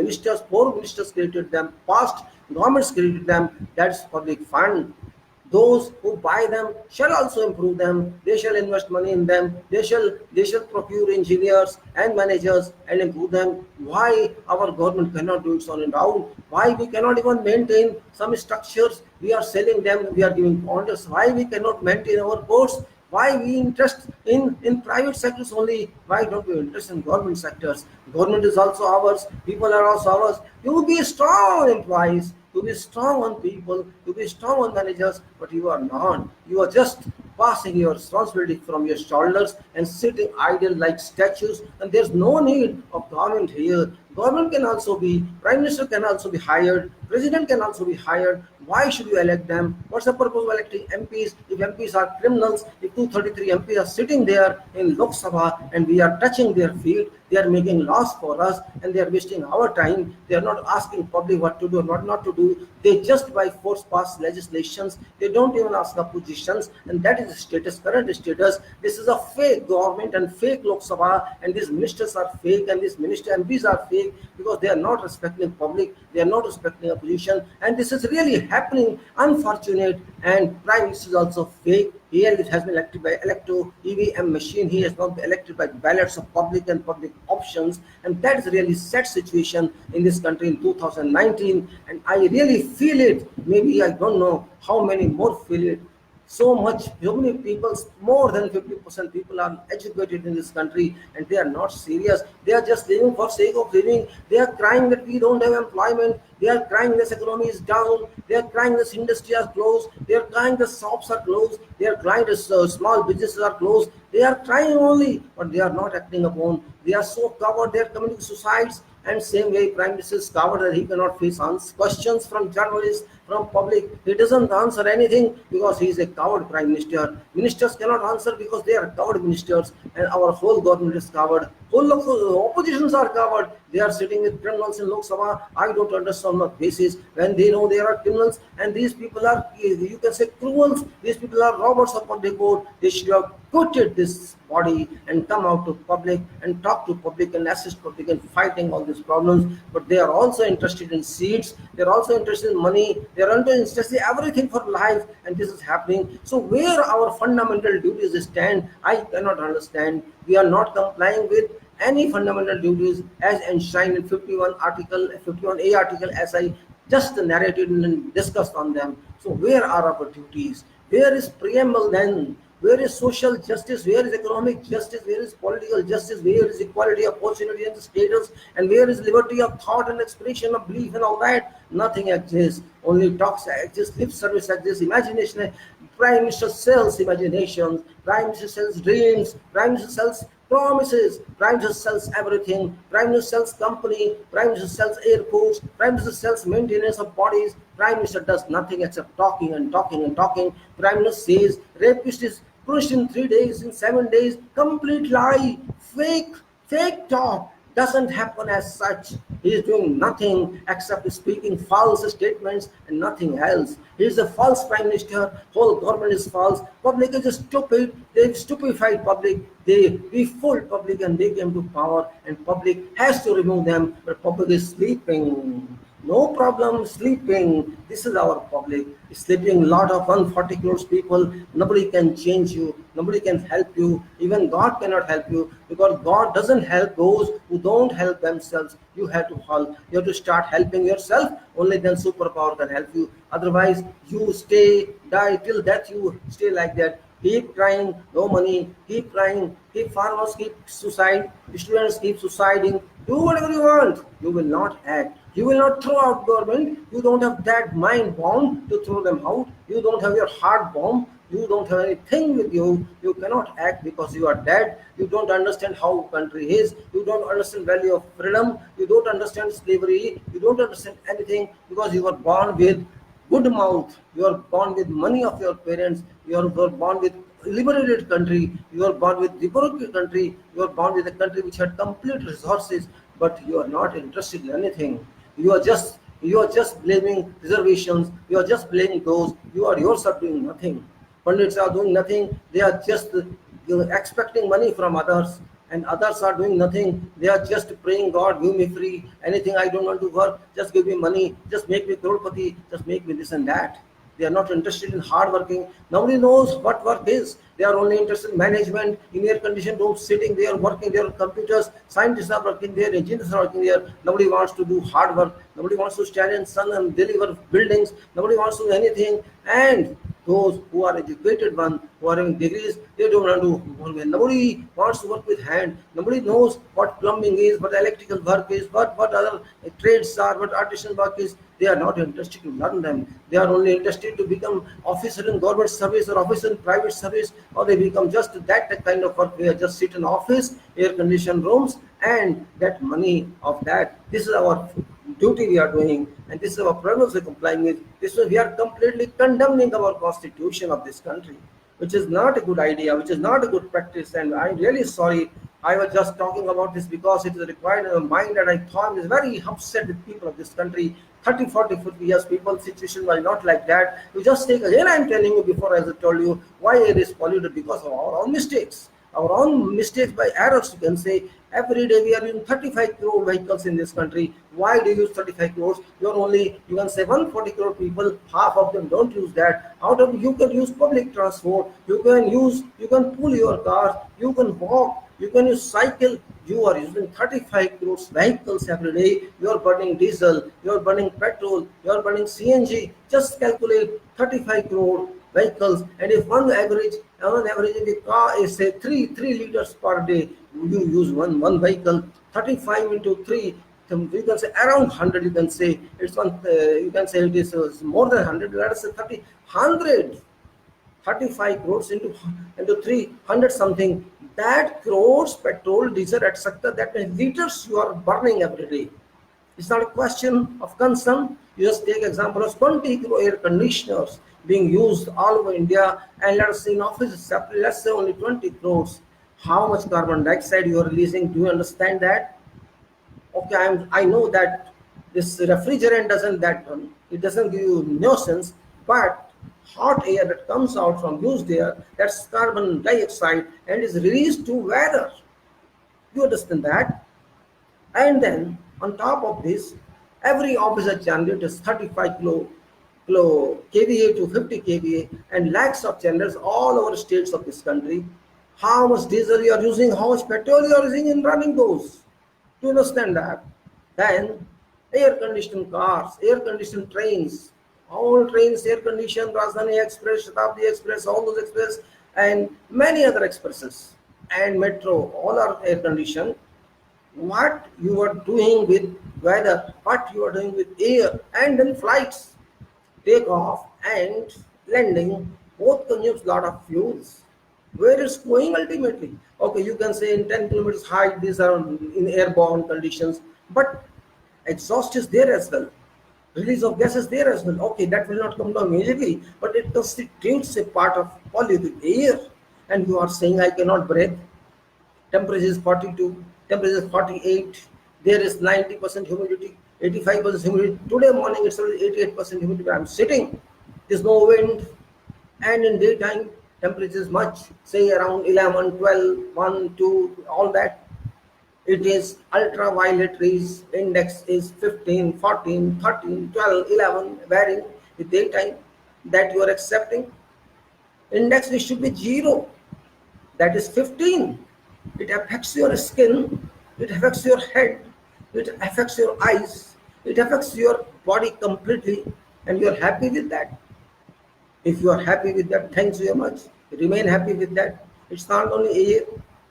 four ministers created them, past governments created them. That's public fund. Those who buy them shall also improve them. They shall invest money in them. They shall procure engineers and managers and improve them. Why our government cannot do it on and out? Why we cannot even maintain some structures? We are selling them. We are giving orders. Why we cannot maintain our ports? Why we interest in private sectors only? Why don't we interest in government sectors? Government is also ours. People are also ours. You will be strong employees. You be strong on people. You be strong on managers. But you are not. You are just passing your responsibility from your shoulders and sitting idle like statues. And there's no need of government here. Government can also be, prime minister can also be hired, president can also be hired. Why should you elect them? What's the purpose of electing MPs if MPs are criminals? If 233 MPs are sitting there in Lok Sabha and we are touching their feet, they are making laws for us and they are wasting our time. They are not asking public what to do or what not to do. They just by force pass legislations. They don't even ask oppositions, and that is the status, current status. This is a fake government and fake Lok Sabha, and these ministers are fake and these minister MPs are fake because they are not respecting public, they are not respecting opposition, and this is really happening. Unfortunate. And prime minister is also fake. He has been elected by electro-EVM machine. He has not been elected by ballots of public and public options. And that is really sad situation in this country in 2019. And I really feel it maybe I don't know how many more feel it. So much, so many people, more than 50% people are educated in this country, and they are not serious. They are just living for sake of living. They are crying that we don't have employment. They are crying this economy is down. They are crying this industry are closed. They are crying the shops are closed. They are crying the small businesses are closed. They are crying only, but they are not acting upon. They are so covered. They are committing suicides. And same way, Prime Minister is covered that he cannot face questions from journalists, from public. He doesn't answer anything because he is a coward Prime Minister. Ministers cannot answer because they are coward ministers, and our whole government is covered. Whole of the oppositions are covered. They are sitting with criminals in Lok Sabha. I don't understand the basis when they know they are criminals, and these people are, you can say, cruels. These people are robbers of public vote. They should have quitted this body and come out to public and talk to public and assist public in fighting all these problems. But they are also interested in seats. They are also interested in money. They are also interested in everything for life, and this is happening. So where our fundamental duties stand, I cannot understand. We are not complying with any fundamental duties as enshrined in 51 article, 51A article, as I just narrated and discussed on them. So where are our duties? Where is preamble then? Where is social justice? Where is economic justice? Where is political justice? Where is equality of opportunity and status? And where is liberty of thought and expression of belief and all that? Nothing exists. Only talks exist, lip service exists, imagination. Prime Minister sells imaginations. Prime Minister sells dreams. Prime Minister sells promises. Prime Minister sells everything. Prime Minister sells company. Prime Minister sells airports. Prime Minister sells maintenance of bodies. Prime Minister does nothing except talking and talking and talking. Prime Minister says rapist is pushed in 3 days, in 7 days. Complete lie. Fake talk. Doesn't happen as such. He is doing nothing except speaking false statements and nothing else. He is a false Prime Minister. Whole government is false. Public is stupid. They stupefied public. They befooled public and they came to power, and public has to remove them. But public is sleeping. No problem sleeping. This is our public. Sleeping lot of 140 crores people. Nobody can change you. Nobody can help you. Even God cannot help you, because God doesn't help those who don't help themselves. You have to help. You have to start helping yourself. Only then superpower can help you. Otherwise, you die till death. You stay like that. Keep crying, no money. Keep crying. Keep farmers keep suicide. Students keep suiciding. Do whatever you want. You will not act. You will not throw out government. You don't have that mind bomb to throw them out. You don't have your heart bomb. You don't have anything with you. You cannot act because you are dead. You don't understand how country is. You don't understand value of freedom. You don't understand slavery. You don't understand anything because you were born with good mouth. You are born with money of your parents. You are born with liberated country. You are born with liberated country. You are born with a country which had complete resources, but you are not interested in anything. You are just blaming reservations. You are just blaming those. You are yourself doing nothing. Pundits are doing nothing. They are just expecting money from others, and others are doing nothing. They are just praying, God, give me free. Anything I don't want to work, just give me money. Just make me crorepati. Just make me this and that. They are not interested in hard working. Nobody knows what work is. They are only interested in management, in air conditioned rooms, sitting there, working there on computers. Scientists are working there, engineers are working there. Nobody wants to do hard work. Nobody wants to stand in sun and deliver buildings. Nobody wants to do anything. And those who are educated ones, who are having degrees, they don't want to work. Nobody wants to work with hand. Nobody knows what plumbing is, what electrical work is, what other trades are, what artisan work is. They are not interested to learn them. They are only interested to become officer in government service or officer in private service, or they become just that kind of work where just sit in office, air conditioned rooms, and get money of that. This is our duty we are doing, and this is our problems we are complying with. This is we are completely condemning our constitution of this country, which is not a good idea, which is not a good practice. And I'm really sorry. I was just talking about this because it is required in my mind, and I thought is very upset with people of this country. 30, 40, 50 years, people's situation was not like that. You just take, again I'm telling you before, as I told you, why it is polluted, because of our own mistakes. Our own mistakes by errors, you can say. Every day we are using 35 crore vehicles in this country. Why do you use 35 crores? You're only, you can say 140 crore people, half of them don't use that. Out of, you can use public transport, you can pull your car, you can walk, you can use cycle. You are using 35 crores vehicles every day. You are burning diesel, you are burning petrol, you are burning CNG. Just calculate 35 crore vehicles, and if on average, if the car is say 3 liters per day, you use one vehicle, 35 into 3. You can say around 100. You can say it's one. You can say it is more than 100. Let us say 35 crores into 300 something. That crores petrol, diesel, etc. That means liters you are burning every day. It's not a question of concern. You just take example of 20 crore air conditioners being used all over India, and let us say in offices, let's say only 20 crores. How much carbon dioxide you are releasing? Do you understand that? Okay, I know that this refrigerant doesn't that one. It doesn't give you nuisance, but hot air that comes out from used air, that's carbon dioxide and is released to weather. You understand that? And then on top of this, every office generates 35 kVA to 50 kVA and lakhs of generators all over states of this country. How much diesel you are using, how much petrol you are using in running those? To understand that, then air conditioned cars, air conditioned trains, all trains air conditioned, Rajdhani Express, Shatabdi Express, all those express, and many other expresses, and metro, all are air conditioned. What you are doing with weather, what you are doing with air, and then flights, take off and landing, both consumes lot of fuels. Where it's going ultimately? Okay, you can say in 10 kilometers height, these are in airborne conditions, but exhaust is there as well. Release of gas is there as well. Okay, that will not come down immediately, but it constitutes a part of polluted air. And you are saying I cannot breathe. Temperature is 42, temperature is 48. There is 90% humidity, 85% humidity. Today morning it's only 88% humidity. I'm sitting. There's no wind, and in daytime temperature is much, say around 11, 12, 1, 2, all that. It is ultraviolet rays, index is 15, 14, 13, 12, 11, varying with daytime that you are accepting. Index it should be 0, that is 15. It affects your skin, it affects your head, it affects your eyes, it affects your body completely, and you are happy with that. If you are happy with that, thanks very much. Remain happy with that. It's not only air.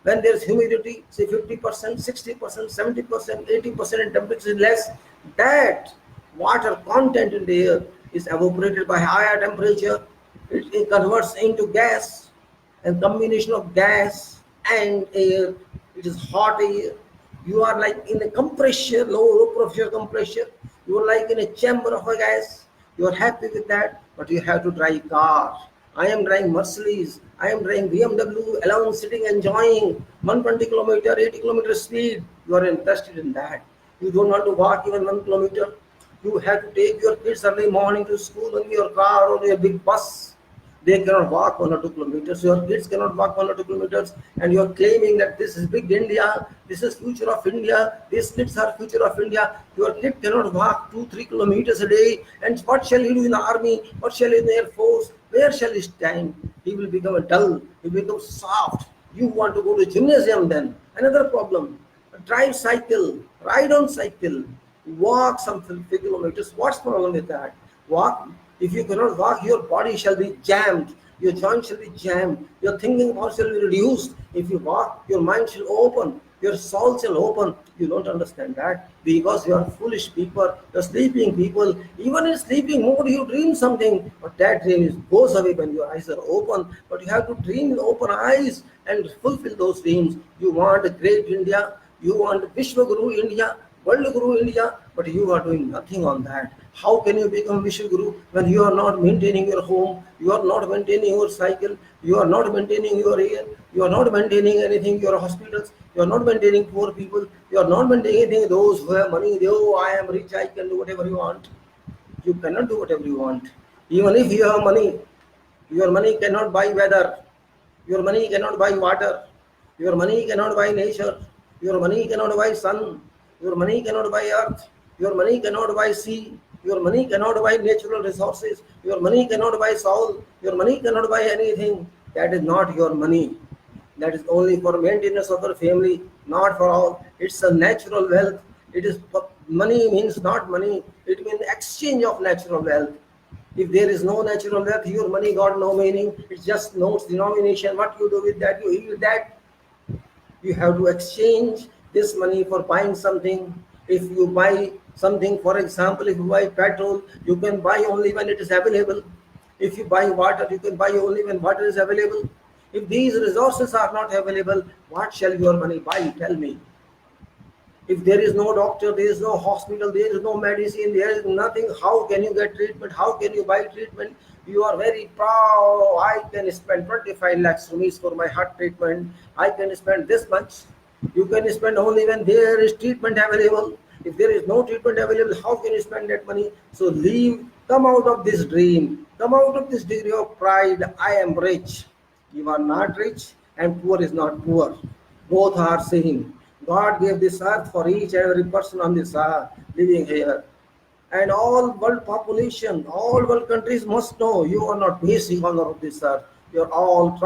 When there's humidity, say 50%, 60%, 70%, 80%, and temperature is less, that water content in the air is evaporated by higher temperature. It converts into gas, and combination of gas and air, it is hot air. You are like in a compressor, low pressure compressor. You are like in a chamber of a gas. You are happy with that, but you have to drive car. I am driving Mercedes, I am driving BMW, alone sitting enjoying 120 kilometer, 80 kilometer speed. You are interested in that. You don't want to walk even 1 kilometer. You have to take your kids early morning to school in your car or your big bus. They cannot walk 1 or 2 kilometers. Your kids cannot walk 1 or 2 kilometers, and you are claiming that this is big India, this is future of India, these kids are future of India. Your kid cannot walk 2-3 kilometers a day, and what shall he do in the army? What shall he do in the air force? Where shall he stand? He will become a dull, he will become soft. You want to go to gymnasium then? Another problem. Drive cycle, ride on cycle, walk some 50 kilometers. What's the problem with that? Walk. If you cannot walk, your body shall be jammed, your joints shall be jammed, your thinking power shall be reduced. If you walk, your mind shall open, your soul shall open. You don't understand that because you are foolish people, you're sleeping people. Even in sleeping mode, you dream something, but that dream goes away when your eyes are open. But you have to dream with open eyes and fulfill those dreams. You want a great India, you want Vishwaguru India, World Guru India, but you are doing nothing on that. How can you become Vishwaguru when you are not maintaining your home, you are not maintaining your cycle, you are not maintaining your air, you are not maintaining anything, your hospitals, you are not maintaining poor people, you are not maintaining anything, those who have money, they, oh, I am rich, I can do whatever you want. You cannot do whatever you want. Even if you have money, your money cannot buy weather, your money cannot buy water, your money cannot buy nature, your money cannot buy sun, your money cannot buy earth, your money cannot buy sea, your money cannot buy natural resources, your money cannot buy soul, your money cannot buy anything. That is not your money. That is only for maintenance of our family, not for all. It's a natural wealth. It is money means not money. It means exchange of natural wealth. If there is no natural wealth, your money got no meaning. It's just notes denomination. What you do with that? You eat with that. You have to exchange this money for buying something. If you buy something, for example, if you buy petrol, you can buy only when it is available. If you buy water, you can buy only when water is available. If these resources are not available, what shall your money buy? Tell me. If there is no doctor, there is no hospital, there is no medicine, there is nothing, how can you get treatment? How can you buy treatment? You are very proud. I can spend 25 lakhs rupees for my heart treatment. I can spend this much. You can spend only when there is treatment available. If there is no treatment available, how can you spend that money? So leave, come out of this dream, come out of this degree of pride. I am rich. You are not rich, and poor is not poor. Both are same. God gave this earth for each and every person on this earth living here. And all world population, all world countries must know you are not basic honor of this earth. You are all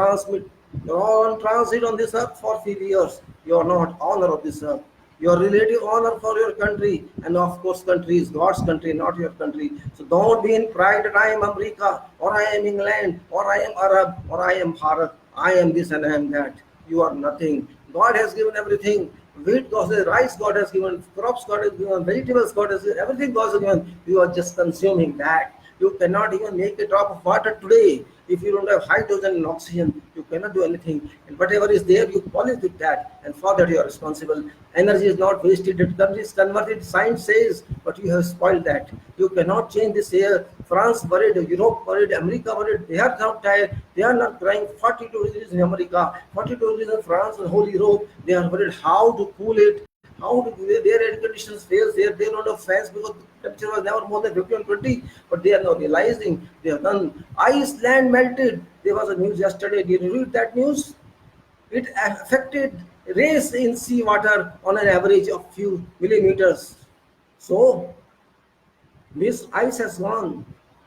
you're all on transit on this earth for few years. You are not honor of this earth. Your relative honor for your country, and of course country is God's country, not your country. So don't be in pride that I am America, or I am England, or I am Arab, or I am Bharat. I am this and I am that. You are nothing. God has given everything. Wheat God has, rice God has given, crops God has given, vegetables God has given, everything God has given. You are just consuming that. You cannot even make a drop of water today. If you don't have hydrogen and oxygen, you cannot do anything. And whatever is there, you polish with that. And for that, you are responsible. Energy is not wasted. It is converted. Science says, but you have spoiled that. You cannot change this here. France worried, Europe worried, America worried. They are not tired. They are not crying 42 degrees in America, 42 degrees in France and whole Europe. They are worried how to cool it. How do their air conditions fails there? They don't have fans because the temperature was never more than 50 and 20. But they are now realizing they have done. Iceland melted. There was a news yesterday. Did you read that news? It affected race in sea water on an average of few millimeters. So this ice has gone.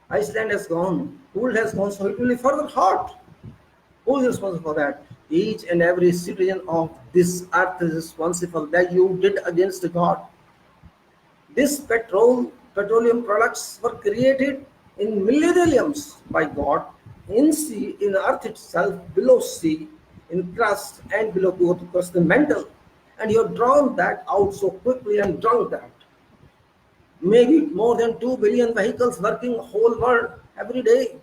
Iceland has gone. Cold has gone. So it will be further hot. Who is responsible for that? Each and every citizen of this earth is responsible that you did against God. This petroleum products were created in millenniums by God in sea, in earth itself, below sea, in crust and below crust, the mantle. And you have drawn that out so quickly and drunk that. Maybe more than 2 billion vehicles working whole world every day.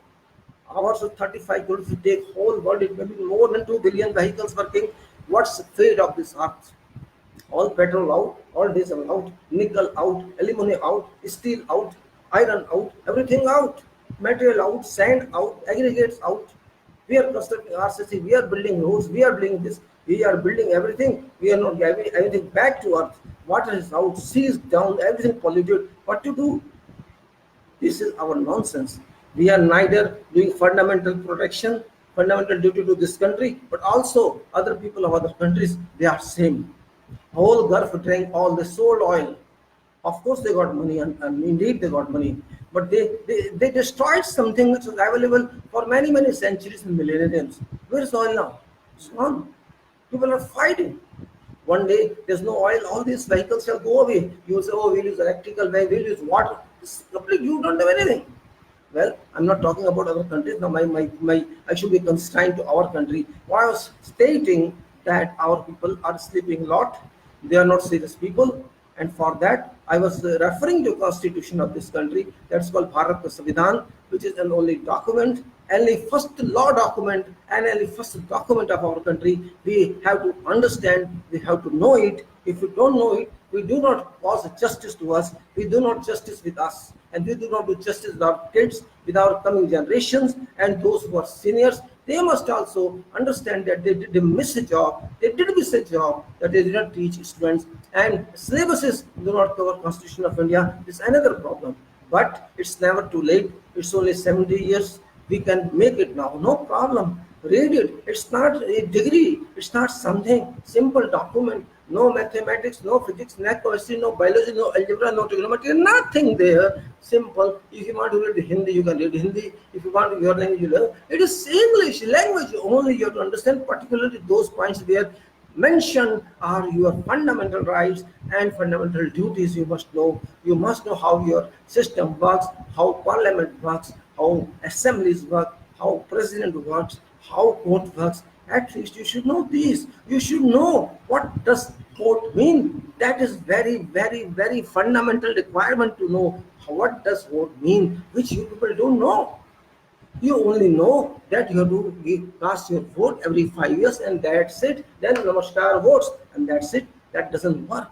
Hours of 35 crores, if you take whole world, it may be more than 2 billion vehicles working. What's the fate of this earth? All petrol out, all diesel out, nickel out, aluminum out, steel out, iron out, everything out, material out, sand out, aggregates out. We are constructing RCC, we are building roads, we are building this, we are building everything. We are not giving anything back to earth. Water is out, sea is down, everything polluted. What to do? This is our nonsense. We are neither doing fundamental protection, fundamental duty to this country, but also other people of other countries, they are same. Whole Gulf drank all, they sold oil. Of course they got money, and indeed they got money, but they destroyed something which was available for many centuries and millenniums. Where is oil now? It's gone. People are fighting. One day there's no oil, all these vehicles shall go away. You will say, oh, we'll use electrical, we'll use water. It's complete, you don't have anything. Well, I'm not talking about other countries. Now, I should be constrained to our country. Why I was stating that our people are sleeping a lot. They are not serious people. And for that, I was referring to constitution of this country. That's called Bharat Savidhaan, which is an only document, only first law document, and only first document of our country. We have to understand, we have to know it. If we don't know it, we do not cause justice to us. We do not justice with us. And we do not do justice with our kids, with our coming generations, and those who are seniors. They must also understand that they did miss a job. They did miss a job that they did not teach students. And syllabuses do not cover Constitution of India. It's another problem. But it's never too late. It's only 70 years. We can make it now. No problem. Read it. It's not a degree. It's not something simple document. No mathematics, no physics, no chemistry, no biology, no algebra, no trigonometry, nothing there. Simple. If you want to read Hindi, you can read Hindi. If you want your language, you learn. It is English language only. You have to understand particularly those points where mentioned are your fundamental rights and fundamental duties. You must know. You must know how your system works, how parliament works, how assemblies work, how president works, how court works. At least you should know these. You should know what does vote mean. That is very, very, very fundamental requirement to know what does vote mean, which you people don't know. You only know that you have to cast your vote every 5 years and that's it. Then namaskar votes and that's it. That doesn't work.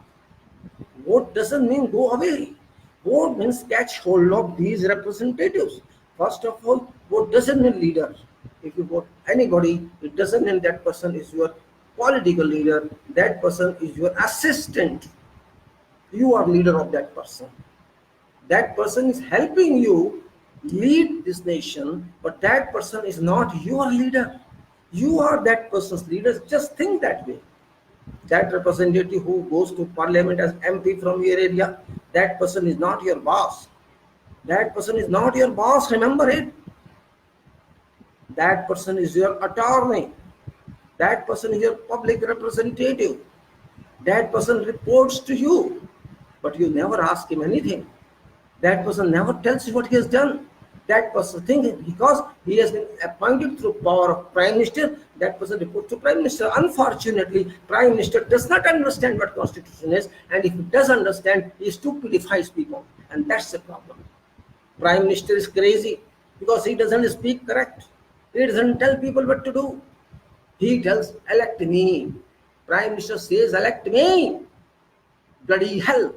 Vote doesn't mean go away. Vote means catch hold of these representatives. First of all, vote doesn't mean leader. If you vote anybody, it doesn't mean that person is your political leader. That person is your assistant. You are leader of that person. That person is helping you lead this nation, but that person is not your leader. You are that person's leader. Just think that way. That representative who goes to parliament as MP from your area, that person is not your boss. That person is not your boss, remember it. That person is your attorney. That person is your public representative. That person reports to you, but you never ask him anything. That person never tells you what he has done. That person thinking because he has been appointed through power of Prime Minister, that person reports to Prime Minister. Unfortunately, Prime Minister does not understand what Constitution is, and if he does understand, he stupidifies people, and that's the problem. Prime Minister is crazy because he doesn't speak correct. He doesn't tell people what to do. He tells, elect me. Prime Minister says, elect me. Bloody hell.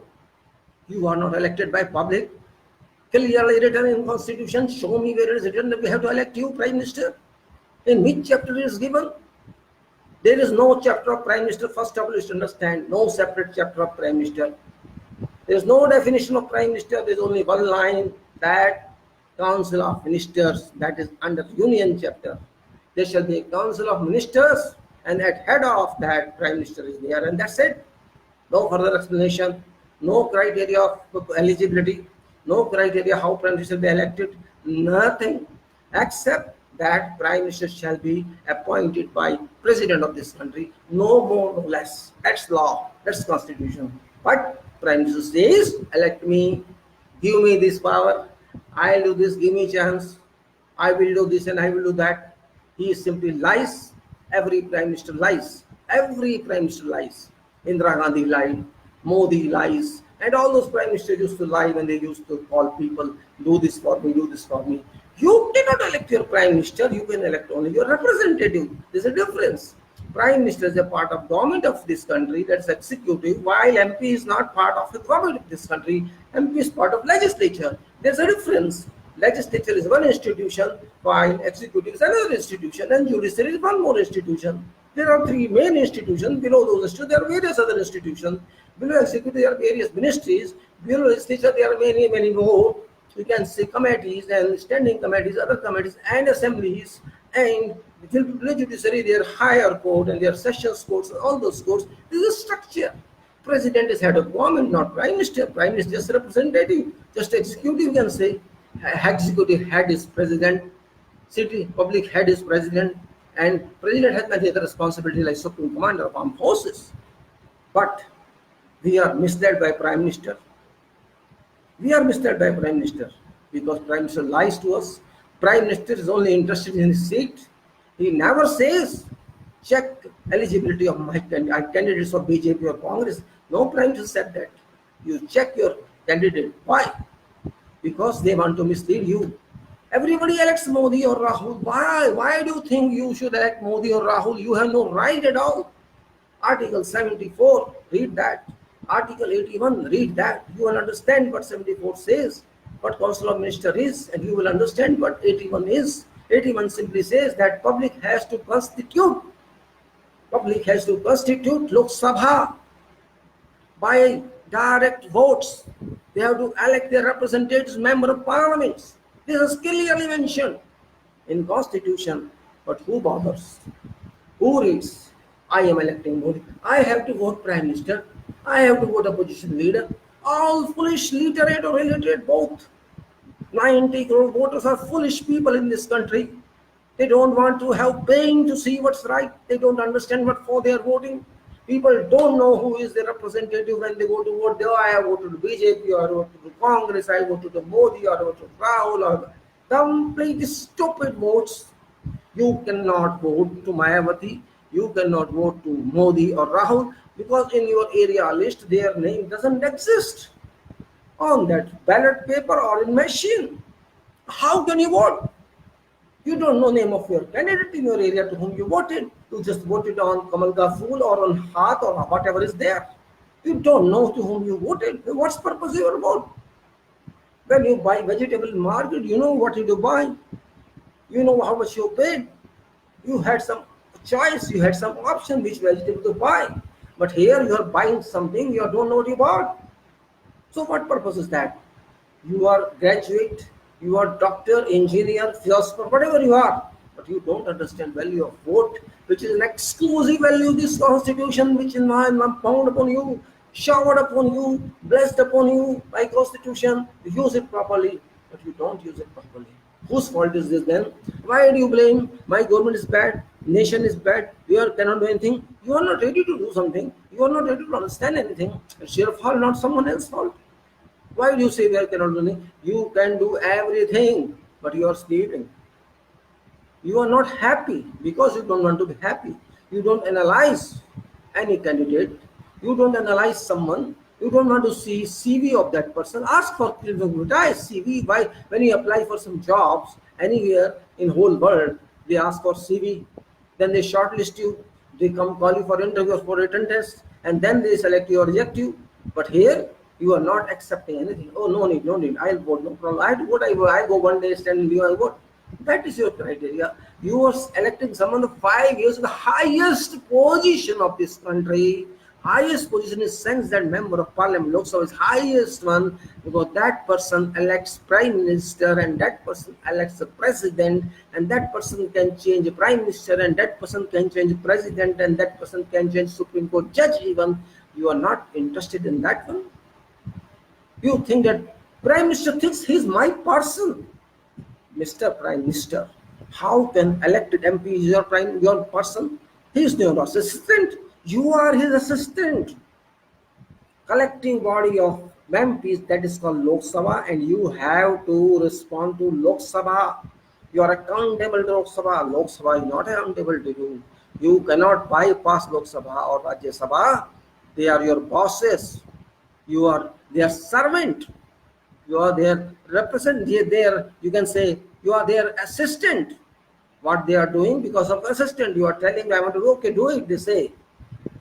You are not elected by public. Clearly written in Constitution. Show me where it is written that we have to elect you, Prime Minister. In which chapter it is given? There is no chapter of Prime Minister. First of all, you should understand, no separate chapter of Prime Minister. There is no definition of Prime Minister. There is only one line, that Council of Ministers, that is under Union chapter. There shall be a Council of Ministers, and at head of that, Prime Minister is there, and that's it. No further explanation, no criteria of eligibility, no criteria how Prime Minister will be elected, nothing, except that Prime Minister shall be appointed by President of this country, no more, no less. That's law, that's Constitution. But Prime Minister says, elect me, give me this power, I'll do this, give me a chance, I will do this and I will do that. He simply lies. Every Prime Minister lies. Every Prime Minister lies. Indira Gandhi lied, Modi lies, and all those Prime Ministers used to lie when they used to call people, do this for me, do this for me. You cannot elect your Prime Minister, you can elect only your representative. There's a difference. Prime Minister is a part of government of this country, that's executive, while MP is not part of the government of this country. MP is part of legislature. There's a difference. Legislature is one institution, while executive is another institution, and judiciary is one more institution. There are three main institutions. Below those institutions, there are various other institutions. Below executive, there are various ministries. Below legislature, there are many, many more. You can say committees and standing committees, other committees, and assemblies, and below judiciary, there are higher court and there are sessions courts, and all those courts. This is a structure. President is head of government, not Prime Minister. Prime Minister is just representative, just executive, you can say. Executive head is president, city public head is president, and president has many other responsibilities like supreme commander of armed forces. But we are misled by Prime Minister. We are misled by Prime Minister because Prime Minister lies to us. Prime Minister is only interested in his seat. He never says, check eligibility of my candidates for BJP or Congress. No Prime Minister said that. You check your candidate. Why? Because they want to mislead you. Everybody elects Modi or Rahul. Why? Why do you think you should elect Modi or Rahul? You have no right at all. Article 74, read that. Article 81, read that. You will understand what 74 says, what Council of Ministers is, and you will understand what 81 is. 81 simply says that public has to constitute Lok Sabha by direct votes. They have to elect their representatives, member of parliaments. This is clearly mentioned in Constitution, but who bothers? Who reads? I am electing Modi. I have to vote Prime Minister. I have to vote opposition leader. All foolish, literate or illiterate both. 90 crore voters are foolish people in this country. They don't want to have pain to see what's right. They don't understand what for they are voting. People don't know who is their representative when they go to vote. Oh, I have voted to BJP, or I voted to Congress, I voted to Modi, or I voted to Rahul, or complete stupid votes. You cannot vote to Mayawati, you cannot vote to Modi or Rahul because in your area list their name doesn't exist on that ballot paper or in machine. How can you vote? You don't know name of your candidate in your area to whom you voted. You just voted on Kamal Ka Phool or on Hath or whatever is there. You don't know to whom you voted. What's purpose of your vote? When you buy vegetable in market, you know what you buy. You know how much you paid. You had some choice, you had some option which vegetable to buy. But here you are buying something, you don't know what you bought. So what purpose is that? You are graduate, you are doctor, engineer, philosopher, whatever you are, but you don't understand value of vote, which is an exclusive value of this constitution, which is found upon you, showered upon you, blessed upon you by constitution. You use it properly, but you don't use it properly. Whose fault is this then? Why do you blame my government is bad, nation is bad, you cannot do anything? You are not ready to do something. You are not ready to understand anything. It's your fault, not someone else's fault. Why do you say we cannot do anything? You can do everything, but you are sleeping. You are not happy because you don't want to be happy. You don't analyze any candidate. You don't analyze someone. You don't want to see CV of that person. Ask for CV. Why? When you apply for some jobs anywhere in whole world, they ask for CV. Then they shortlist you. They come call you for interviews for written test, and then they select you or reject you. But here you are not accepting anything. Oh, no need, no need. I'll vote, no problem. I vote. I go one day, stand in you, I'll vote. That is your criteria. You are electing someone of 5 years, the highest position of this country. Highest position is sense that member of parliament, Lok Sabha is highest one because that person elects prime minister and that person elects the president and that person can change the prime minister and that person can change the president and that person can change Supreme Court judge even. You are not interested in that one. You think that prime minister thinks he's my person. Mr. Prime Minister, how can elected MP is your person? He is your assistant. You are his assistant. Collecting body of MPs, that is called Lok Sabha, and you have to respond to Lok Sabha. You are accountable to Lok Sabha. Lok Sabha is not accountable to you. You cannot bypass Lok Sabha or Rajya Sabha. They are your bosses. You are their servant. You are their representative. You can say you are their assistant. What they are doing because of assistant, you are telling I want to do, okay, do it. They say.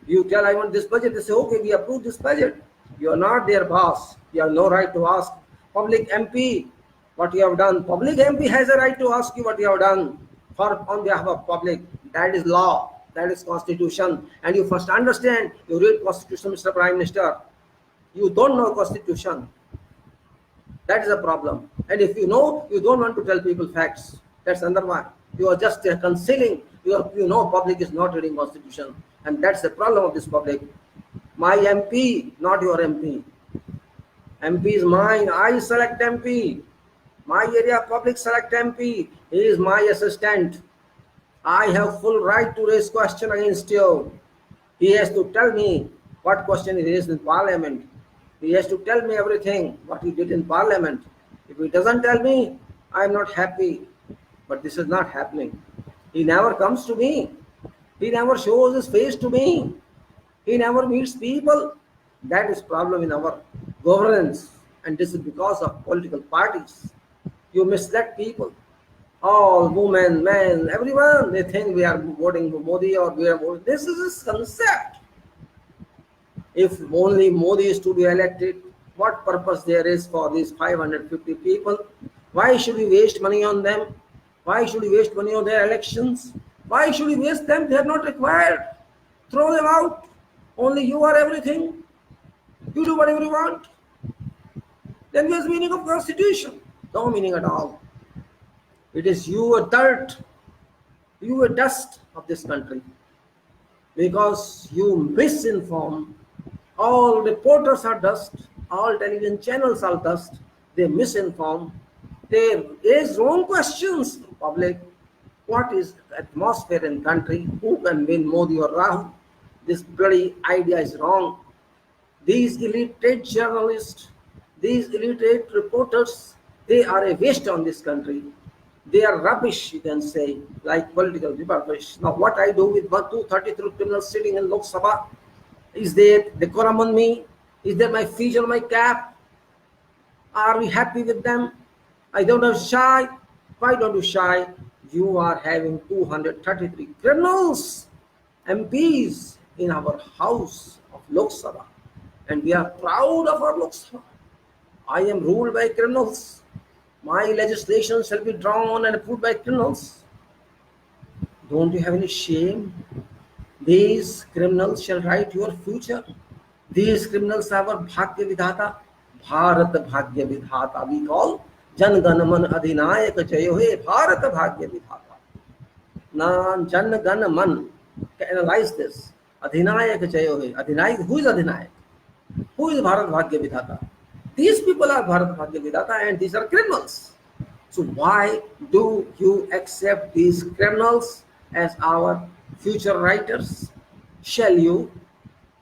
You tell I want this budget, they say, okay, we approve this budget. You are not their boss. You have no right to ask public MP what you have done. Public MP has a right to ask you what you have done on behalf of public. That is law. That is constitution. And you first understand, you read constitution, Mr. Prime Minister. You don't know constitution. That is a problem. And if you know, you don't want to tell people facts. That's another one. You are just concealing. You know public is not reading constitution. And that's the problem of this public. My MP, not your MP. MP is mine. I select MP. My area public select MP. He is my assistant. I have full right to raise question against you. He has to tell me what question he raised in parliament. He has to tell me everything, what he did in parliament. If he doesn't tell me, I am not happy. But this is not happening. He never comes to me. He never shows his face to me. He never meets people. That is problem in our governance. And this is because of political parties. You mislead people. All women, men, everyone, they think we are voting for Modi or we are voting. This is a concept. If only Modi is to be elected, what purpose there is for these 550 people? Why should we waste money on them? Why should we waste money on their elections? Why should we waste them? They are not required. Throw them out. Only you are everything. You do whatever you want. Then there's meaning of constitution. No meaning at all. It is you a dirt. You a dust of this country. because you misinform. All reporters are dust, all television channels are dust. They misinform, they raise wrong questions to public. What is the atmosphere in country? Who can win, Modi or Rahul? This bloody idea is wrong. These illiterate journalists, these illiterate reporters, they are a waste on this country. They are rubbish, you can say, like political rubbish. Now, what I do with 233 criminals sitting in Lok Sabha? Is there decorum on me? Is there my fees or my cap? Are we happy with them? I don't have shy. Why don't you shy? You are having 233 criminals, MPs in our house of Lok Sabha. And we are proud of our Lok Sabha. I am ruled by criminals. My legislation shall be drawn and approved by criminals. Don't you have any shame? These criminals shall write your future. These criminals are our Bhagya Vidhata. Bharat Bhagya Vidhata we call. Jan Gan Man Adhinayak Jayo He Bharat Bhagya Vidhata. Now Jan Gan Man, analyze this. Adhinayak Jayo He. Adhinayak, who is Adhinayak? Who is Bharat Bhagya Vidhata? These people are Bharat Bhagya Vidhata and these are criminals. So why do you accept these criminals as our future writers? Shall you?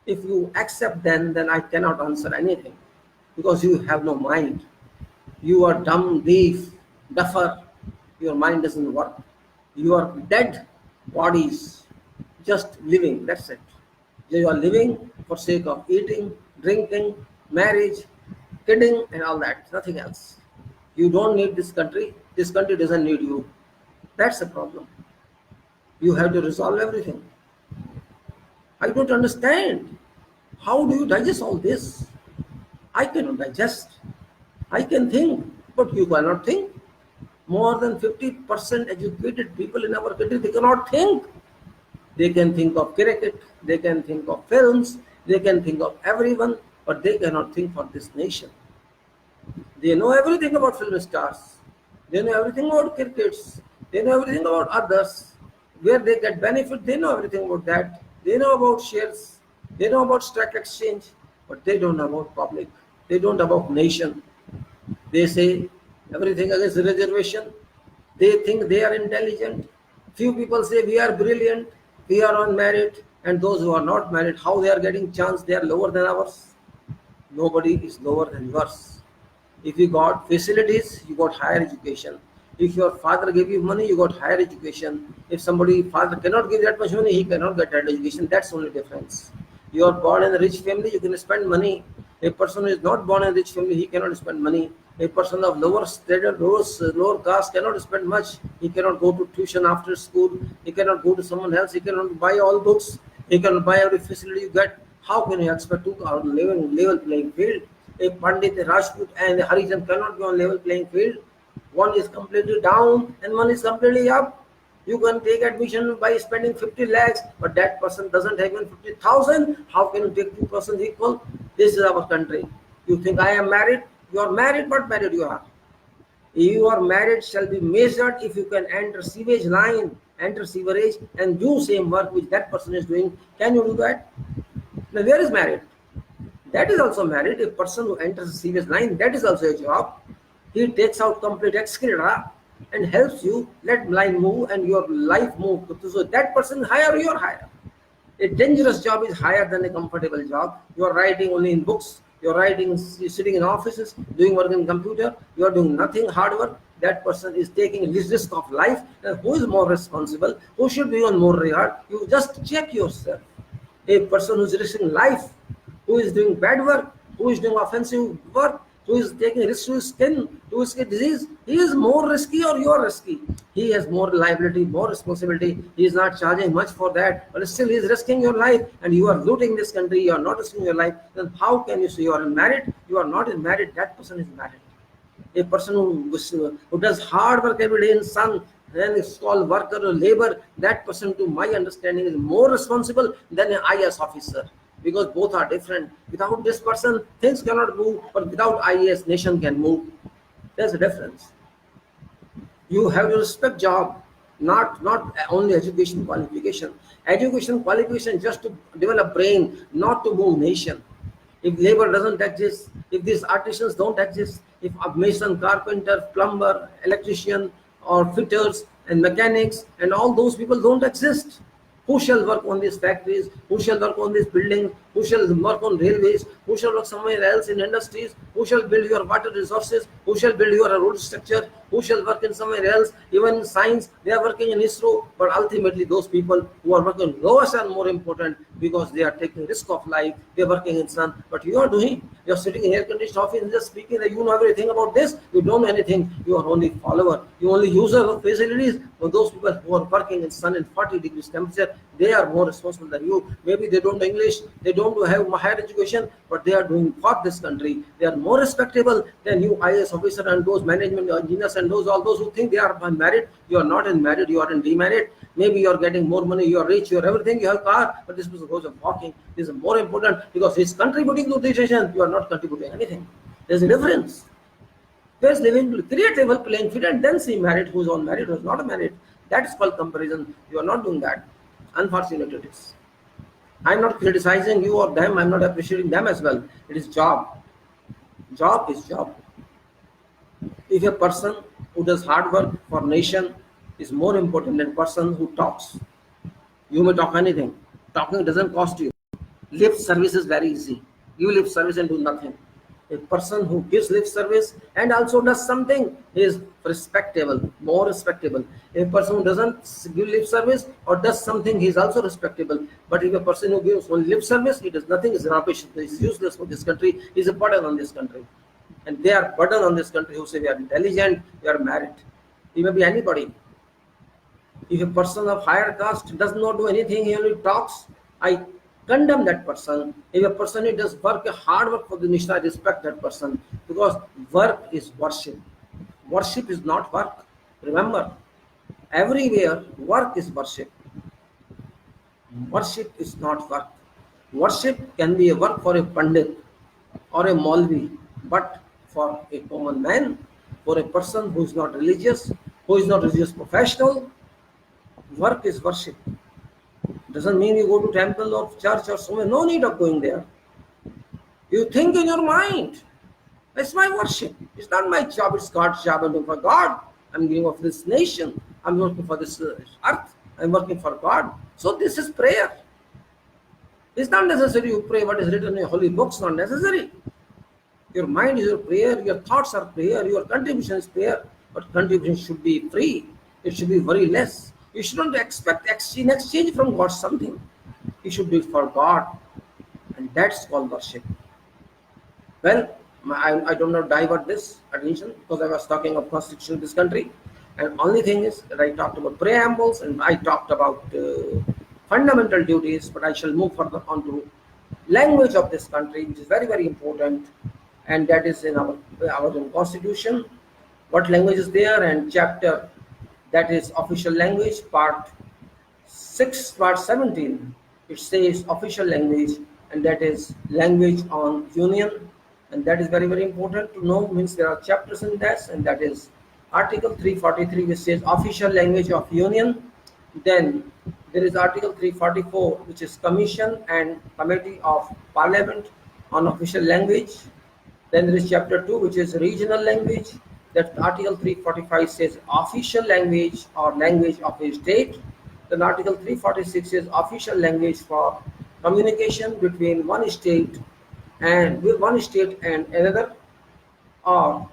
If you accept them, then I cannot answer anything because you have no mind. You are dumb, deaf, duffer. Your mind doesn't work. You are dead bodies, just living. That's it. You are living for sake of eating, drinking, marriage, kidding, and all that. Nothing else. You don't need this country. This country doesn't need you. That's the problem. You have to resolve everything. I don't understand. How do you digest all this? I cannot digest. I can think, but you cannot think. More than 50% educated people in our country, they cannot think. They can think of cricket, they can think of films, they can think of everyone, but they cannot think for this nation. They know everything about film stars. They know everything about crickets. They know everything about others. Where they get benefit, they know everything about that. They know about shares. They know about stock exchange, but they don't know about public. They don't know about nation. They say everything against reservation. They think they are intelligent. Few people say we are brilliant, we are on merit, and those who are not married, how they are getting chance, they are lower than ours. Nobody is lower than yours. If you got facilities, you got higher education. If your father gave you money, you got higher education. If somebody father cannot give that much money, he cannot get that education. That's the only difference. You are born in a rich family, you can spend money. A person who is not born in a rich family, he cannot spend money. A person of lower status, lower caste cannot spend much. He cannot go to tuition after school. He cannot go to someone else. He cannot buy all books. He cannot buy every facility you get. How can you expect to live on level playing field? A Pandit, a Rajput, and a Harijan cannot be on level playing field. One is completely down and one is completely up. You can take admission by spending 50 lakhs, but that person doesn't have even 50,000. How can you take 2 persons equal? This is our country. You think I am married? You are married, but married you are. Your marriage shall be measured if you can enter sewage line, enter sewerage, and do same work which that person is doing. Can you do that? Now, where is married? That is also married. A person who enters the sewage line, that is also a job. He takes out complete excreta and helps you let line move and your life move. So that person higher, you are higher. A dangerous job is higher than a comfortable job. You are writing only in books. You are writing, sitting in offices, doing work in computer. You are doing nothing hard work. That person is taking risk of life. And who is more responsible? Who should be on more regard? You just check yourself. A person who is risking life, who is doing bad work, who is doing offensive work, who is taking risk to his skin, to his disease, he is more risky or you are risky. He has more liability, more responsibility. He is not charging much for that, but still he is risking your life and you are looting this country, you are not risking your life. Then how can you say you are married? You are not married, that person is married. A person who does hard work every day in sun, then it's called worker or labor, that person to my understanding is more responsible than an IAS officer. Because both are different. Without this person, things cannot move, but without IAS, nation can move. There's a difference. You have to respect job. Not only education qualification. Education qualification just to develop brain, not to move nation. If labor doesn't exist, if these artisans don't exist, if a mason, carpenter, plumber, electrician, or fitters and mechanics and all those people don't exist, who shall work on these factories? Who shall work on these buildings? Who shall work on railways? Who shall work somewhere else in industries? Who shall build your water resources? Who shall build your road structure? Who shall work in somewhere else? Even in science, they are working in ISRO, but ultimately those people who are working lowest are more important because they are taking risk of life. They are working in sun. But you are doing, you are sitting in air-conditioned office and just speaking that you know everything about this. You don't know anything. You are only follower. You only user of facilities. For those people who are working in sun in 40 degrees temperature, they are more responsible than you. Maybe they don't know English, they don't have higher education, but they are doing for this country. They are more respectable than you IAS officer and those management engineers and all those who think they are married. You are not in married, you are in demarried. Maybe you are getting more money, you are rich, you are everything, you have car, but this person goes on walking. This is more important because he is contributing to the nation. You are not contributing anything. There is a difference. There's living, create level playing field and then see married, who's on married, who's not married. That is called comparison. You are not doing that. Unfortunately, it is. I'm not criticizing you or them. I'm not appreciating them as well. It is job. Job is job. If a person who does hard work for nation is more important than a person who talks. You may talk anything. Talking doesn't cost you. Lip service is very easy. Give lip service and do nothing. A person who gives lip service and also does something is respectable, more respectable. A person who doesn't give lip service or does something, he is also respectable. But if a person who gives only lip service, he does nothing, is rubbish, is useless for this country, is a burden on this country. And they are burden on this country who say we are intelligent, we are merit. He may be anybody. If a person of higher caste does not do anything, he only talks, I condemn that person. If a person who does work, a hard work for the nation, I respect that person because work is worship. Worship is not work. Remember, everywhere work is worship. Worship is not work. Worship can be a work for a pandit or a Maulvi, but for a common man, for a person who is not religious, who is not religious professional, work is worship. Doesn't mean you go to temple or church or somewhere. No need of going there. You think in your mind, it's my worship. It's not my job, it's God's job. I'm doing for God. I'm giving of this nation. I'm working for this earth. I'm working for God. So this is prayer. It's not necessary you pray what is written in your holy books, not necessary. Your mind is your prayer, your thoughts are prayer, your contribution is prayer, but contribution should be free. It should be very less. You shouldn't expect in exchange from God something. You should do it for God. And that's called worship. Well, I don't know divert this attention because I was talking of constitution of this country. And only thing is that I talked about preambles and I talked about fundamental duties, but I shall move further on to language of this country, which is very, very important. And that is in our constitution. What language is there? And chapter that is official language, part 6, part 17. It says official language, and that is language on union. And that is very, very important to know. Means there are chapters in that, and that is Article 343, which says official language of union. Then there is Article 344, which is Commission and Committee of Parliament on official language. Then there is chapter 2, which is regional language. That Article 345 says official language or language of a state. Then Article 346 is official language for communication between one state and another, or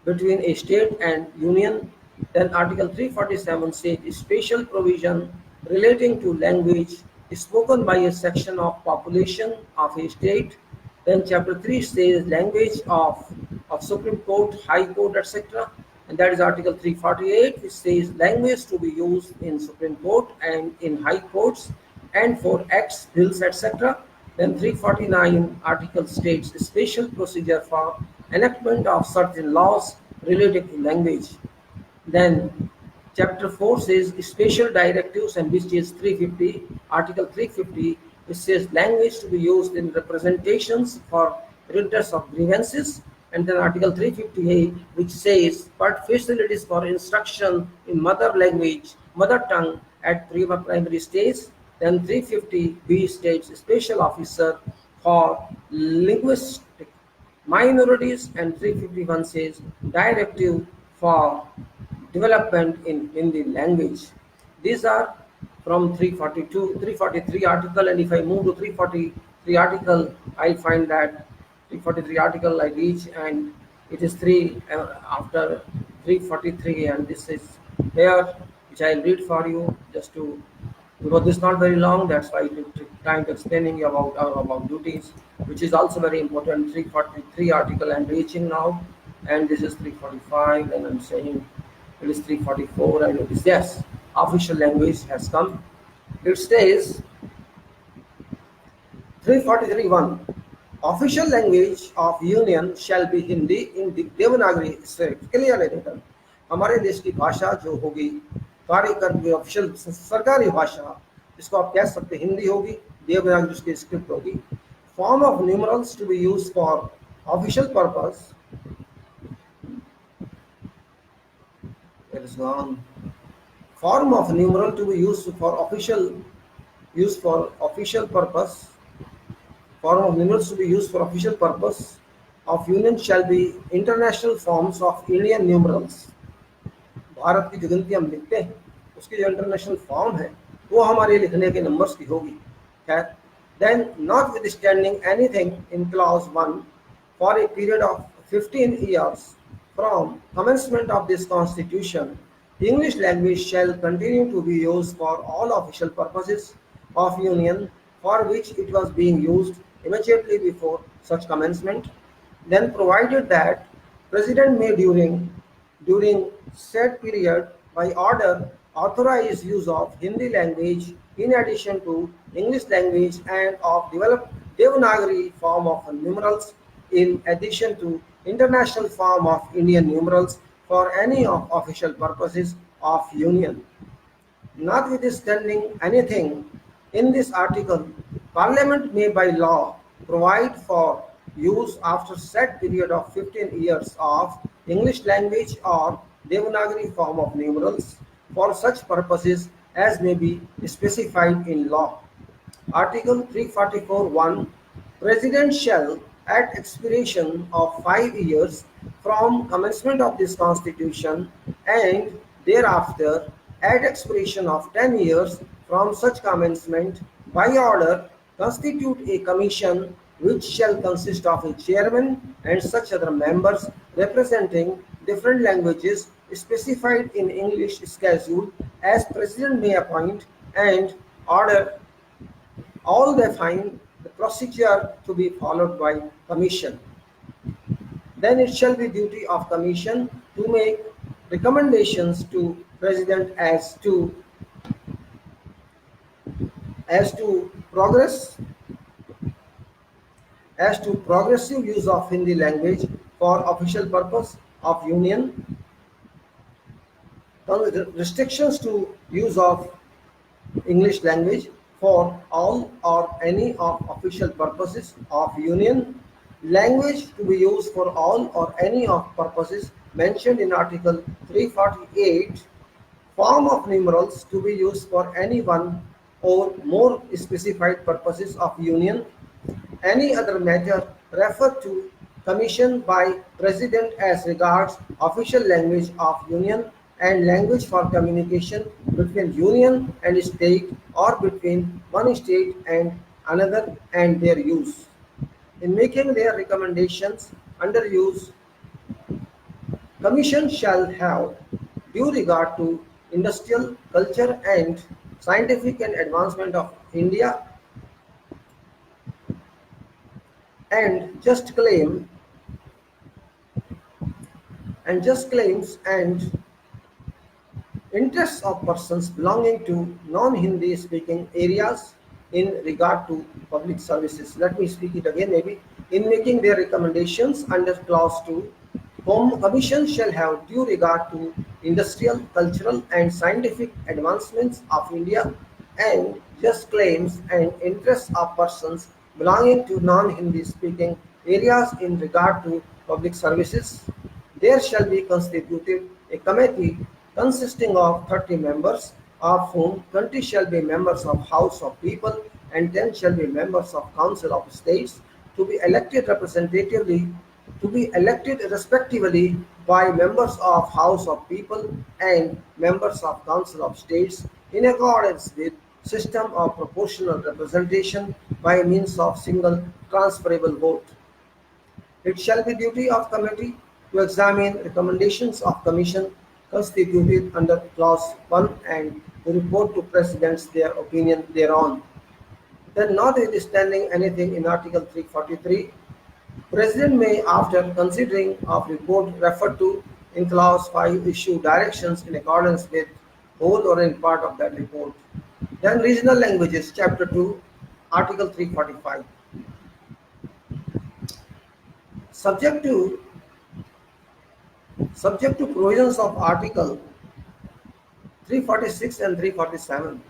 between a state and union. Then Article 347 says special provision relating to language spoken by a section of population of a state. Then chapter 3 says language of Supreme Court, High Court, etc. And that is Article 348, which says language to be used in Supreme Court and in High Courts and for acts, bills, etc. Then 349 article states special procedure for enactment of certain laws related to language. Then chapter 4 says special directives, and which is 350, Article 350, which says language to be used in representations for redress of grievances. And then Article 350A, which says, but facilities for instruction in mother tongue at primary stage. Then 350B states special officer for linguistic minorities, and 351 says directive for development in Hindi language. These are from 343 article, and if I move to 343 article, I find that 343 article I reach, and it is after 343, and this is here, which I'll read for you just to, because this is not very long, that's why I took time to explaining you about duties, which is also very important. 343 article I'm reaching now, and this is 345, and I'm saying it is 344, and it is, yes, official language has come. It says 343(1), official language of union shall be Hindi in Devanagari script. Clearly written. हमारे देश की भाषा जो होगी कार्यक्रम की official सरकारी भाषा, इसको आप कह सकते हैं हिंदी होगी, देवनागरी उसकी स्क्रिप्ट होगी. Form of numerals to be used for official purpose. It is gone. Form of numeral to be used for official purpose. Form of numerals to be used for official purpose of union shall be international forms of Indian numerals. Bharat की जो गिनती हम लिखते हैं उसकी जो international form है वो हमारे लिखने के नंबर्स की होगी. खैर, then notwithstanding anything in clause 1, for a period of 15 years from commencement of this constitution, English language shall continue to be used for all official purposes of union for which it was being used immediately before such commencement. Then provided that President may during said period by order authorize use of Hindi language in addition to English language and of developed Devanagari form of numerals in addition to international form of Indian numerals for any of official purposes of union. Notwithstanding anything in this article, Parliament may by law provide for use after set period of 15 years of English language or Devanagari form of numerals for such purposes as may be specified in law. Article 344(1), President shall, at expiration of 5 years from commencement of this constitution and thereafter at expiration of 10 years from such commencement, by order constitute a commission which shall consist of a chairman and such other members representing different languages specified in English schedule as President may appoint, and order all define the procedure to be followed by commission. Then it shall be duty of commission to make recommendations to President as to progressive use of Hindi language for official purpose of union, restrictions to use of English language for all or any of official purposes of union, language to be used for all or any of purposes mentioned in Article 348, form of numerals to be used for any one or more specified purposes of union, any other matter referred to commission by President as regards official language of union and language for communication between union and state or between one state and another and their use. In making their recommendations under use, Commission shall have due regard to industrial, culture and scientific and advancement of India and just claims and interests of persons belonging to non-Hindi speaking areas in regard to public services. Let me speak it again maybe. In making their recommendations under clause 2, Home Commission shall have due regard to industrial, cultural and scientific advancements of India and just claims and interests of persons belonging to non-Hindi speaking areas in regard to public services, there shall be constituted a committee consisting of 30 members, of whom 20 shall be members of House of People and 10 shall be members of Council of States, to be elected representatively, to be elected respectively by members of House of People and members of Council of States in accordance with system of proportional representation by means of single transferable vote. It shall be duty of committee to examine recommendations of commission constituted under clause 1 and to report to presidents their opinion thereon. Then, notwithstanding anything in Article 343, President may, after considering of report referred to in clause 5, issue directions in accordance with whole or in part of that report. Then regional languages, Chapter 2, Article 345. Subject to provisions of Article 346 and 347,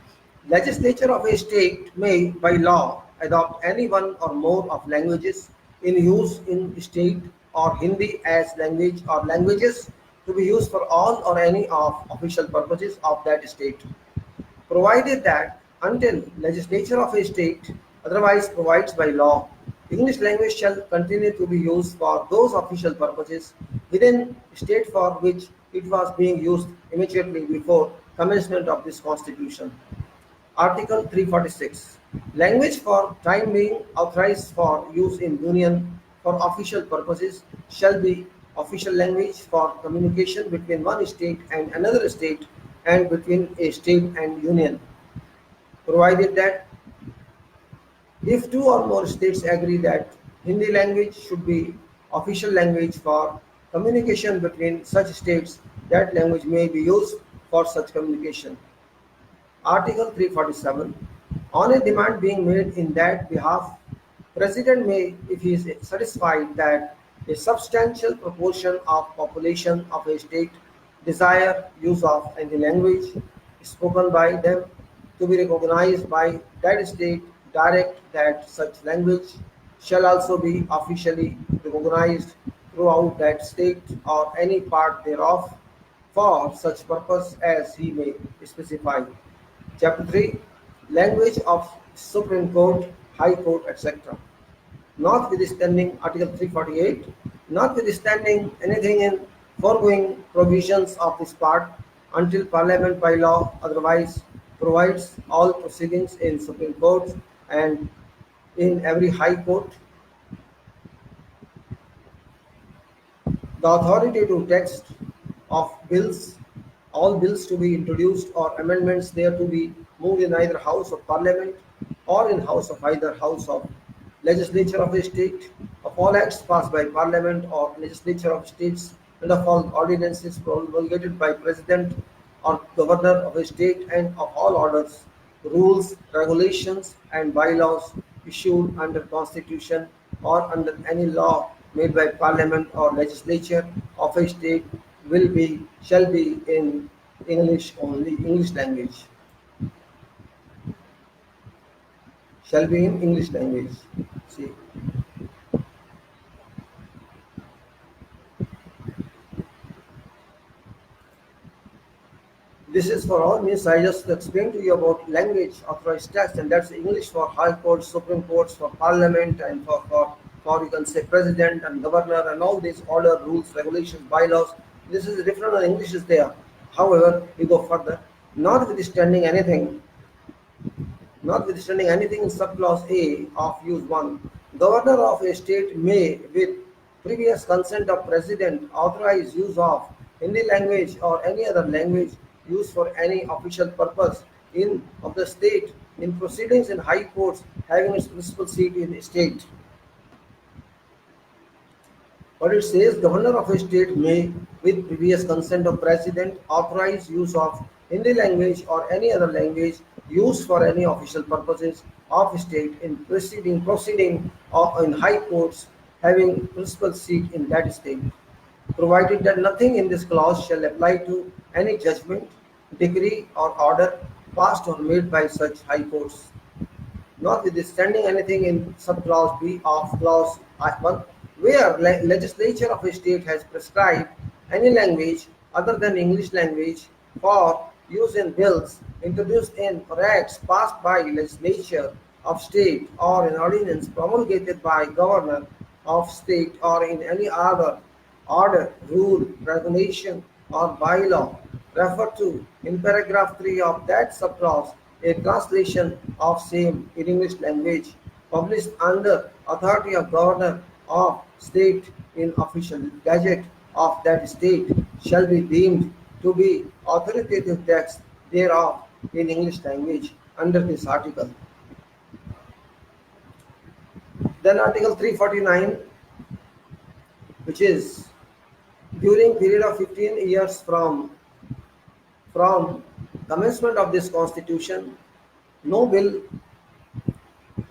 legislature of a state may, by law, adopt any one or more of languages in use in state or Hindi as language or languages to be used for all or any of official purposes of that state, provided that until legislature of a state otherwise provides by law, English language shall continue to be used for those official purposes within state for which it was being used immediately before commencement of this constitution. Article 346. Language for time being authorized for use in Union for official purposes shall be official language for communication between one state and another state and between a state and Union, provided that if two or more states agree that Hindi language should be official language for communication between such states, that language may be used for such communication. Article 347. On a demand being made in that behalf, President may, if he is satisfied that a substantial proportion of population of a state desire use of any language spoken by them to be recognized by that state, direct that such language shall also be officially recognized throughout that state or any part thereof for such purpose as he may specify. Chapter 3. Language of Supreme Court, High Court, etc. Notwithstanding Article 348, notwithstanding anything in foregoing provisions of this part, until Parliament by law otherwise provides, all proceedings in Supreme Court and in every High Court, the authoritative text of bills, all bills to be introduced or amendments there to be moved in either House of Parliament or in House of either House of Legislature of a state, of all acts passed by Parliament or Legislature of states, and of all ordinances promulgated by President or Governor of a state, and of all orders, rules, regulations, and bylaws issued under Constitution or under any law made by Parliament or Legislature of a state shall be in English only, English language. Shall be in English language. See. This is for all means I just explained to you about language authorized text, and that's English for High Courts, Supreme Courts, for Parliament, and for you can say President and Governor and all these order, rules, regulations, bylaws. This is different and English is there. However, we go further. Notwithstanding anything in subclause A of use 1, Governor of a state may, with previous consent of President, authorize use of Hindi language or any other language used for any official purpose of the state in proceedings in high courts having its principal seat in the state. But it says Governor of a state may, with previous consent of President, authorize use of Hindi language or any other language used for any official purposes of state in proceeding or in high courts having principal seat in that state, provided that nothing in this clause shall apply to any judgment, decree, or order passed or made by such high courts. Notwithstanding anything in subclause B of clause 1, where legislature of a state has prescribed any language other than English language for use in bills introduced in or acts passed by legislature of state or an ordinance promulgated by governor of state or in any other order, rule, regulation, or bylaw referred to in paragraph 3 of that subclause, a translation of same in English language published under authority of governor of state in official gazette of that state shall be deemed to be authoritative text thereof in English language under this article. Then Article 349, which is during period of 15 years from commencement of this constitution, no bill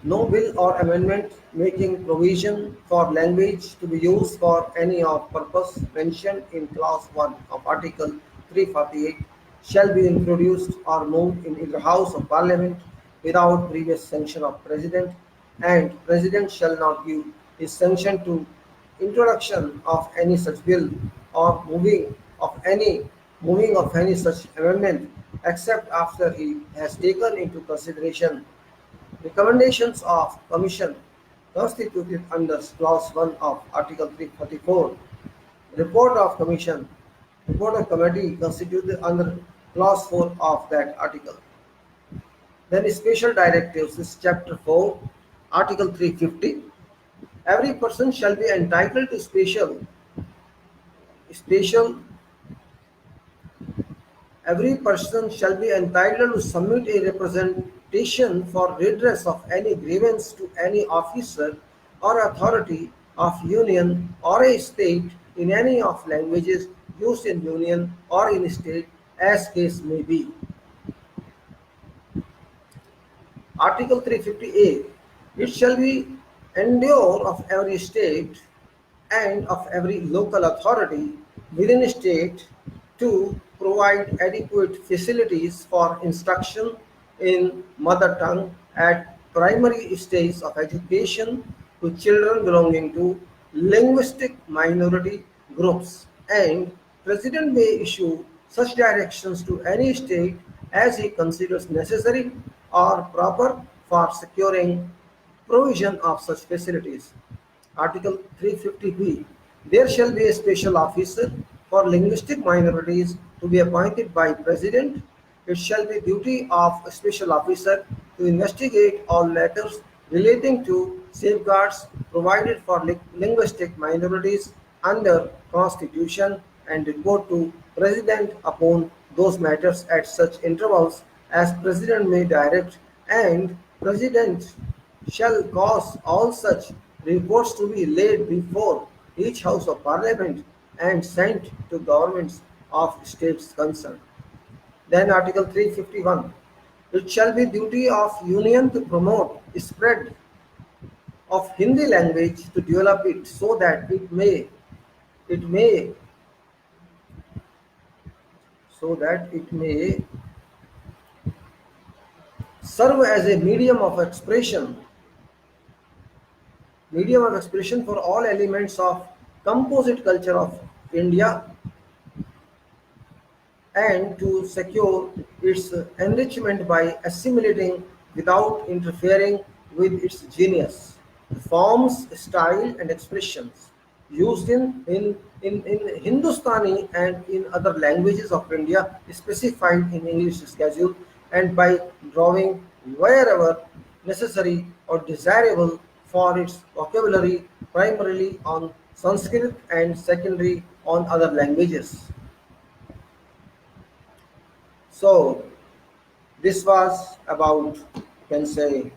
no bill or amendment making provision for language to be used for any of purpose mentioned in clause 1 of article 348 shall be introduced or moved in either house of parliament without previous sanction of president, and president shall not give his sanction to introduction of any such bill or moving of any such amendment except after he has taken into consideration recommendations of Commission constituted under Clause 1 of Article 344, report of Committee constituted under Clause 4 of that article. Then special directives is Chapter 4, Article 350. Every person shall be entitled to every person shall be entitled to submit a representation for redress of any grievance to any officer or authority of union or a state in any of languages used in union or in state as case may be. Article 358. It shall be endeavour of every state and of every local authority within a state to provide adequate facilities for instruction in mother tongue at primary stage of education to children belonging to linguistic minority groups, and President may issue such directions to any state as he considers necessary or proper for securing provision of such facilities. Article 350b. There shall be a special officer for linguistic minorities to be appointed by President. It shall be duty of a special officer to investigate all matters relating to safeguards provided for linguistic minorities under Constitution and report to President upon those matters at such intervals as President may direct, and President shall cause all such reports to be laid before each House of Parliament and sent to governments of states concerned. Then Article 351. It shall be duty of Union to promote spread of Hindi language to develop it so that it may serve as a medium of expression for all elements of composite culture of India and to secure its enrichment by assimilating without interfering with its genius. The forms, style, and expressions used in Hindustani and in other languages of India specified in English schedule, and by drawing wherever necessary or desirable for its vocabulary primarily on Sanskrit and secondary on other languages. So this was about, you can say,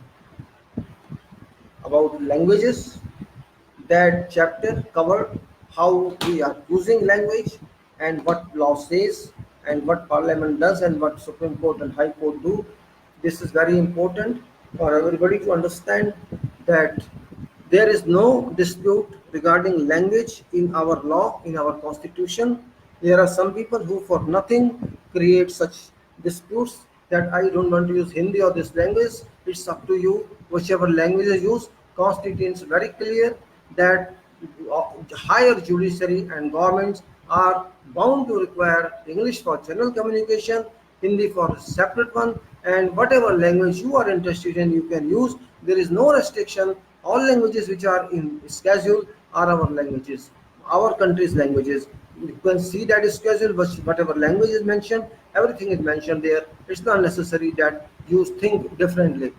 about languages. That chapter covered how we are using language and what law says and what Parliament does and what Supreme Court and High Court do. This is very important for everybody to understand that there is no dispute regarding language in our law, in our constitution. There are some people who for nothing create such disputes that I don't want to use Hindi or this language. It's up to you. Whichever language is used, constitution is very clear that higher judiciary and governments are bound to require English for general communication, Hindi for a separate one, and whatever language you are interested in, you can use. There is no restriction. All languages which are in schedule are our languages, our country's languages. You can see that schedule, but whatever language is mentioned, everything is mentioned there. It's not necessary that you think differently.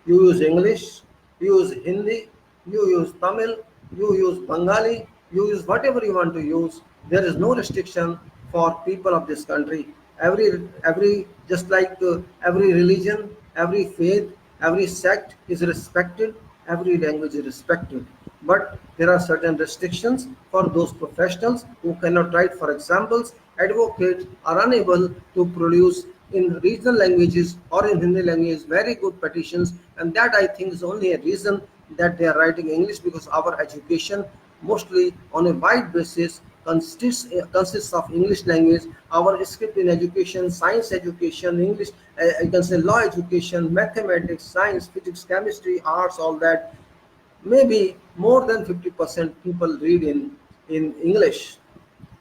You use English, you use Hindi, you use Tamil, you use Bengali, you use whatever you want to use. There is no restriction for people of this country. Every just like every religion, every faith, every sect is respected. Every language is respected. But there are certain restrictions for those professionals who cannot write. For examples, advocates are unable to produce in regional languages or in Hindi language very good petitions, and that I think is only a reason that they are writing English, because our education mostly on a wide basis consists of English language. Our script in education, science education, English, you can say law education, mathematics, science, physics, chemistry, arts, all that, maybe more than 50% people read in English.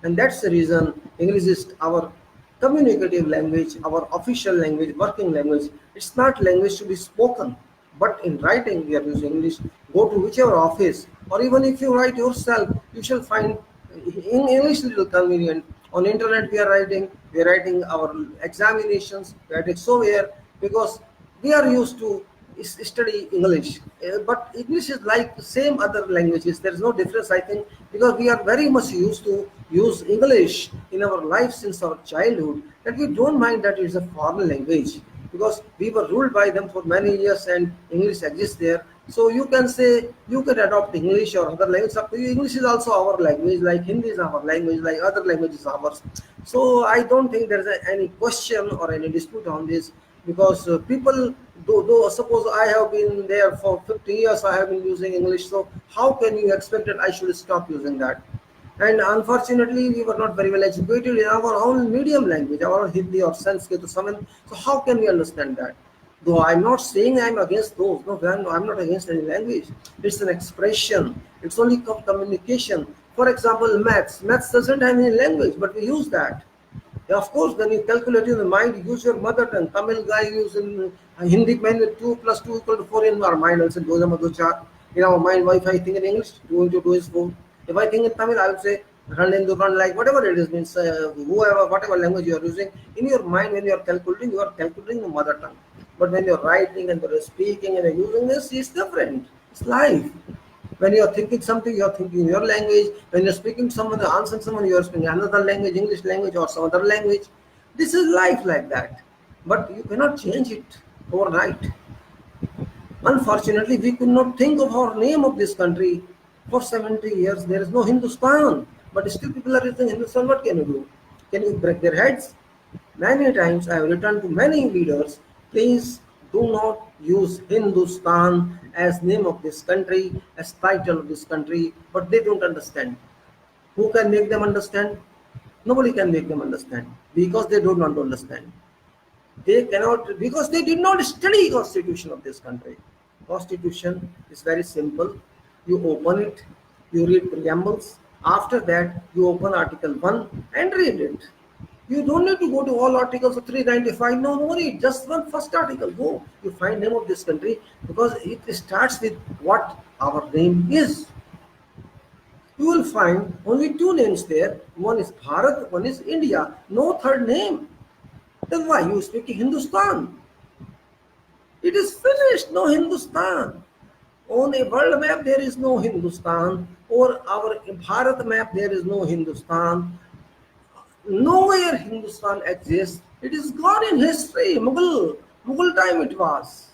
And that's the reason English is our communicative language, our official language, working language. It's not language to be spoken, but in writing we are using English. Go to whichever office, or even if you write yourself, you shall find in English little convenient. On internet we are writing our examinations, we are writing somewhere, because we are used to study English. But English is like the same other languages. There is no difference, I think, because we are very much used to use English in our life since our childhood, that we don't mind that it is a foreign language, because we were ruled by them for many years and English exists there. So you can say you can adopt English or other language. Up to you. English is also our language, like Hindi is our language, like other languages are ours. So I don't think there is any question or any dispute on this, because people, though suppose I have been there for 50 years, I have been using English, so how can you expect that I should stop using that? And unfortunately, we were not very well educated in our own medium language, our Hindi or Sanskrit or something. So how can we understand that? Though I'm not saying I'm against those. No, I'm not against any language. It's an expression. It's only communication. For example, maths. Maths doesn't have any language, but we use that. Yeah, of course, when you calculate in the mind, use your mother tongue. Tamil guy using Hindi man with 2 plus 2 equal to 4 in our mind. Also, in our mind, if I think in English, 2 into 2 is 4. If I think in Tamil, I would say run into run, like whatever it is, means whoever, whatever language you are using. In your mind, when you are calculating the mother tongue. But when you are writing and you are speaking and you are using this, it's different. It's life. When you are thinking something, you are thinking your language. When you are speaking to someone, answering someone, you are speaking another language, English language or some other language. This is life like that. But you cannot change it overnight. Unfortunately, we could not think of our name of this country for 70 years. There is no Hindustan. But still people are using Hindustan. What can you do? Can you break their heads? Many times I have written to many leaders, please do not use Hindustan as name of this country, as title of this country, but they don't understand. Who can make them understand? Nobody can make them understand, because they do not understand. They cannot, because they did not study constitution of this country. Constitution is very simple. You open it, you read preambles. After that, you open Article 1 and read it. You don't need to go to all articles of 395. No need. Just one first article. Go. You find name of this country, because it starts with what our name is. You will find only two names there. One is Bharat, one is India. No third name. Then why you speaking Hindustan? It is finished. No Hindustan. On a world map there is no Hindustan. Or our Bharat map there is no Hindustan. Nowhere Hindustan exists. It is gone in history. Mughal time it was.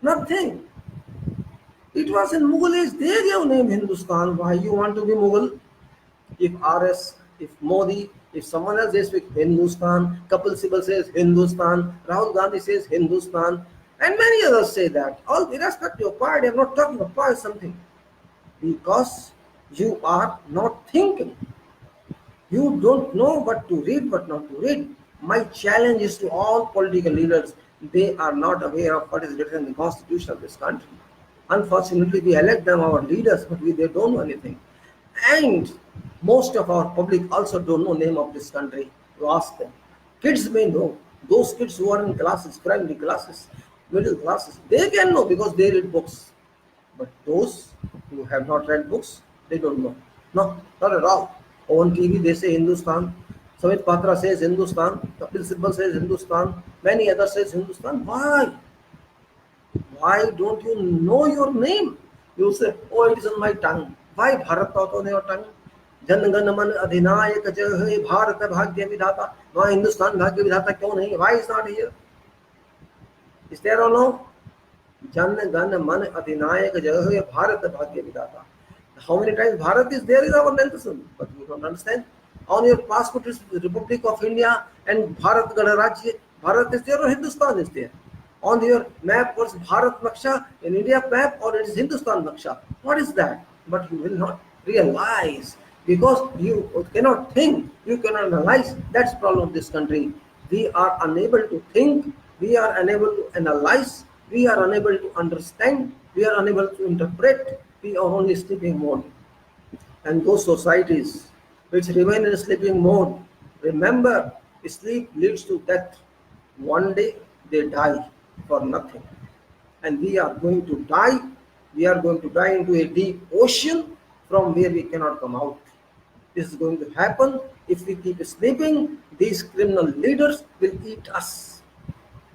Nothing. It was in Mughal age. They gave name Hindustan. Why you want to be Mughal? If RS, if Modi, if someone else they speak Hindustan, Kapil Sibal says Hindustan, Rahul Gandhi says Hindustan, and many others say that. All irrespective of party, I'm not talking about party something. Because you are not thinking. You don't know what to read, what not to read. My challenge is to all political leaders. They are not aware of what is written in the constitution of this country. Unfortunately, we elect them our leaders, but they don't know anything. And most of our public also don't know name of this country. You ask them. Kids may know. Those kids who are in classes, primary classes, middle classes, they can know because they read books. But those who have not read books, they don't know. No, not at all. On TV they say Hindustan. Samit Patra says Hindustan. Kapil Sibal says Hindustan. Many others says Hindustan. Why? Why don't you know your name? You say, oh, it is on my tongue. Why Bharat not on your tongue? Jan Gan Man Adhinayak Jai Bharat Bhagya Vidhata. Why Hindustan Bhagya Vidhata kyun nahi? Why is not here? Is there or no? Jan Gan Man Adhinayak Jai Bharat Bhagya Vidhata. How many times Bharat is there is our Nelson, but you don't understand. On your passport is the Republic of India and Bharat Ganarajya. Bharat is there or Hindustan is there? On your map was Bharat Naksha in India map or it is Hindustan Naksha. What is that? But you will not realize because you cannot think, you cannot analyze. That's the problem of this country. We are unable to think, we are unable to analyze, we are unable to understand, we are unable to interpret. We are only sleeping mode. And those societies which remain in sleeping mode, remember, sleep leads to death. One day they die for nothing. And we are going to die. We are going to die into a deep ocean from where we cannot come out. This is going to happen if we keep sleeping. These criminal leaders will eat us.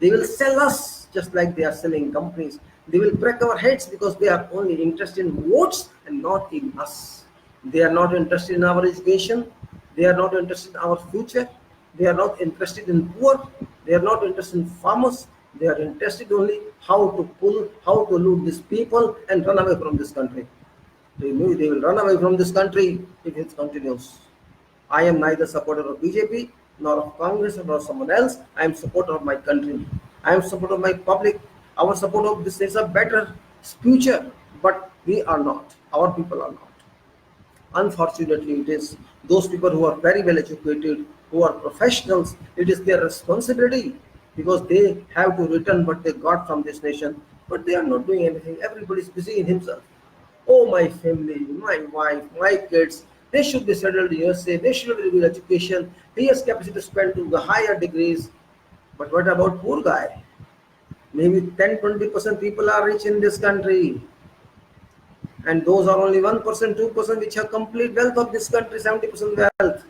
They will sell us just like they are selling companies. They will break our heads because they are only interested in votes and not in us. They are not interested in our education. They are not interested in our future. They are not interested in poor. They are not interested in farmers. They are interested only how to pull, how to loot these people and run away from this country. They know they will run away from this country if it continues. I am neither supporter of BJP nor of Congress nor someone else. I am supporter of my country. I am supporter of my public. Our support of this is a better future, but we are not. Our people are not. Unfortunately, it is those people who are very well educated, who are professionals, it is their responsibility because they have to return what they got from this nation, but they are not doing anything. Everybody is busy in himself. Oh, my family, my wife, my kids, they should be settled in USA, they should be with education, he has capacity to spend to the higher degrees. But what about poor guy? Maybe 10-20% people are rich in this country. And those are only 1%, 2% which have complete wealth of this country, 70% wealth.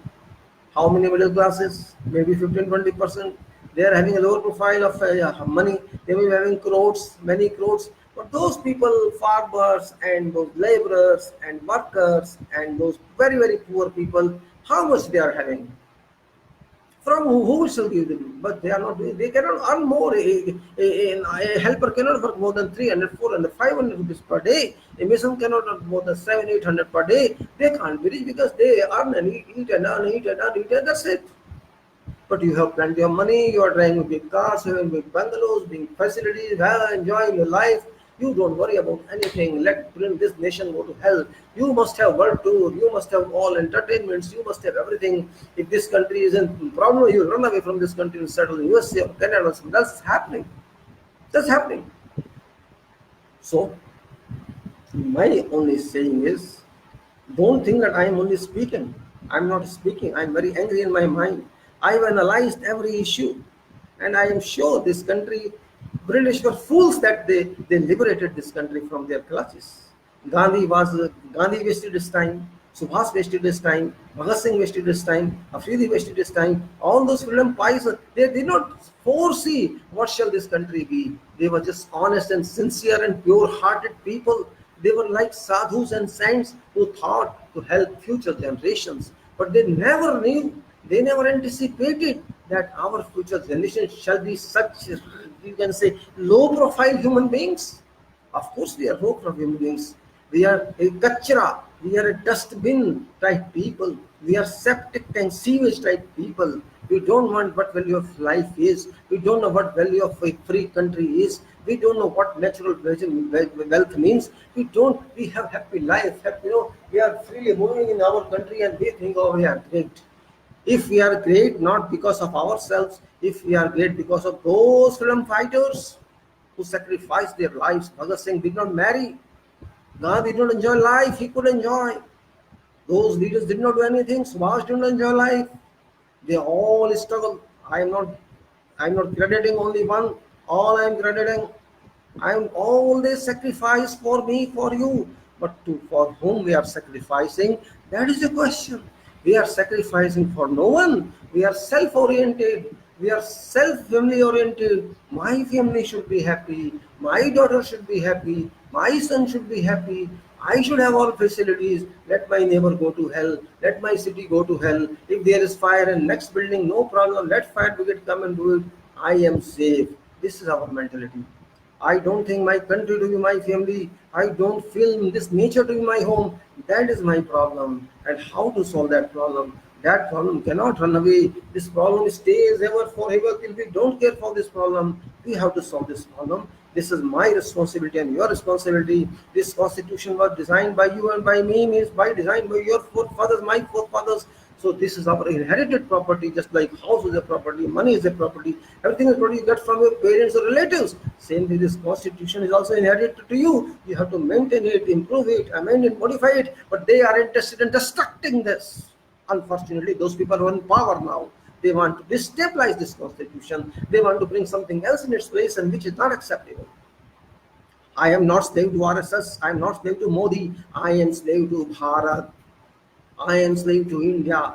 How many middle classes? Maybe 15-20%. They are having a lower profile of money. They may be having crores, many crores. But those people, farmers and those laborers and workers and those very, very poor people, how much they are having? From who shall give them? But they are not. They cannot earn more. A helper cannot work more than 300, 400, 500 rupees per day. A mason cannot earn more than 700, 800 per day. They can't be rich because they earn and eat and earn, eat and earn, eat and that's it. But you have plenty of money. You are driving big cars, having big bungalows, big facilities, well, enjoying your life. You don't worry about anything. Let bring this nation go to hell. You must have world tour. You must have all entertainments. You must have everything. If this country is in problem, you run away from this country and settle in USA or Canada. That's happening. That's happening. So, my only saying is, don't think that I am only speaking. I'm not speaking. I'm very angry in my mind. I've analyzed every issue, and I am sure this country, British were fools that they liberated this country from their clutches. Gandhi wasted his time, Subhas wasted his time, Bhagat Singh wasted his time, Afridi wasted his time. All those freedom fighters, they did not foresee what shall this country be. They were just honest and sincere and pure-hearted people. They were like sadhus and saints who thought to help future generations, but they never knew. They never anticipated that our future generations shall be such, you can say, low-profile human beings. Of course, we are low-profile human beings. We are a kachra. We are a dustbin type people. We are septic and sewage type people. We don't want what value of life is. We don't know what value of a free country is. We don't know what natural wealth means. We have happy life. We are freely moving in our country and we think, oh, we are great. If we are great not because of ourselves, if we are great because of those freedom fighters who sacrificed their lives. Bhagat Singh did not marry. Gandhi did not enjoy life, he could enjoy. Those leaders did not do anything. Subhash did not enjoy life. They all struggle. I'm not crediting only one. All I'm crediting, I'm all they sacrifice for me, for you. But for whom we are sacrificing, that is the question. We are sacrificing for no one. We are self-oriented. We are self-family oriented. My family should be happy. My daughter should be happy. My son should be happy. I should have all facilities. Let my neighbor go to hell. Let my city go to hell. If there is fire in next building, no problem. Let fire brigade come and do it. I am safe. This is our mentality. I don't think my country to be my family. I don't feel this nature to be my home. That is my problem. And how to solve that problem? That problem cannot run away. This problem stays ever forever till we don't care for this problem. We have to solve this problem. This is my responsibility and your responsibility. This constitution was designed by you and by me, means by design by your forefathers, my forefathers. So this is our inherited property, just like house is a property, money is a property, everything is property you get from your parents or relatives. Same way, this constitution is also inherited to you. You have to maintain it, improve it, amend it, modify it. But they are interested in destructing this. Unfortunately, those people are in power now. They want to destabilize this constitution. They want to bring something else in its place, and which is not acceptable. I am not slave to RSS. I am not slave to Modi. I am slave to Bharat. I am slave to India.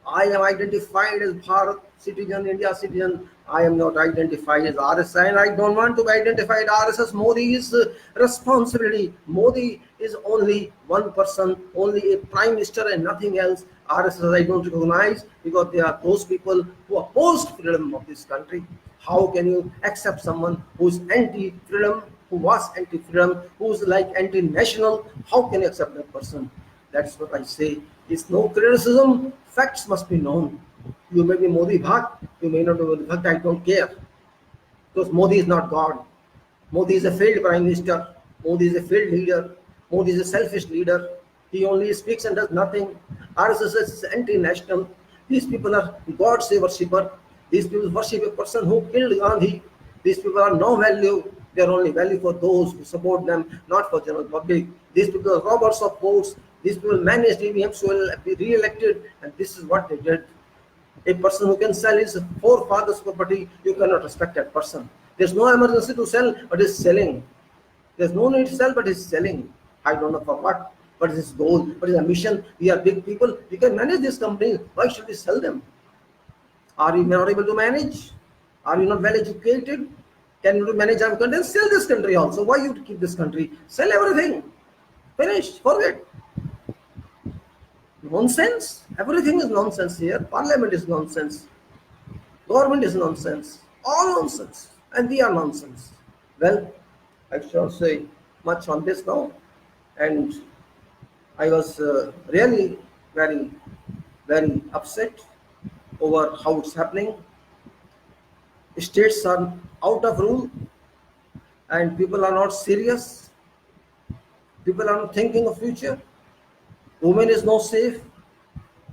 I am identified as Bharat citizen, India citizen. I am not identified as RSS, and I don't want to be identified as RSS. Modi is responsibility. Modi is only one person, only a prime minister and nothing else. RSS I don't recognize, because they are those people who oppose freedom of this country. How can you accept someone who is anti-freedom, who was anti-freedom, who is like anti-national? How can you accept that person? That's what I say. It's no criticism. Facts must be known. You may be Modi Bhakt, you may not be Modi Bhakt, I don't care. Because Modi is not God. Modi is a failed prime minister. Modi is a failed leader. Modi is a selfish leader. He only speaks and does nothing. RSS is anti-national. These people are God's worshipper. These people worship a person who killed Gandhi. These people are no value. They are only value for those who support them, not for general public. These people are robbers of votes. These people managed EVM, so will be re-elected, and this is what they did. A person who can sell his forefathers' property, you cannot respect that person. There's no emergency to sell, but he's selling. There's no need to sell, but he's selling. I don't know for what. What is his goal? What is his mission? We are big people. We can manage these companies. Why should we sell them? Are you not able to manage? Are you not well educated? Can you manage our country? Sell this country also. Why you keep this country? Sell everything. Finish. Forget. Nonsense. Everything is nonsense here. Parliament is nonsense. Government is nonsense. All nonsense. And we are nonsense. Well, I shall say much on this now. And I was really very, very upset over how it's happening. States are out of rule and people are not serious. People are not thinking of future. Women is not safe.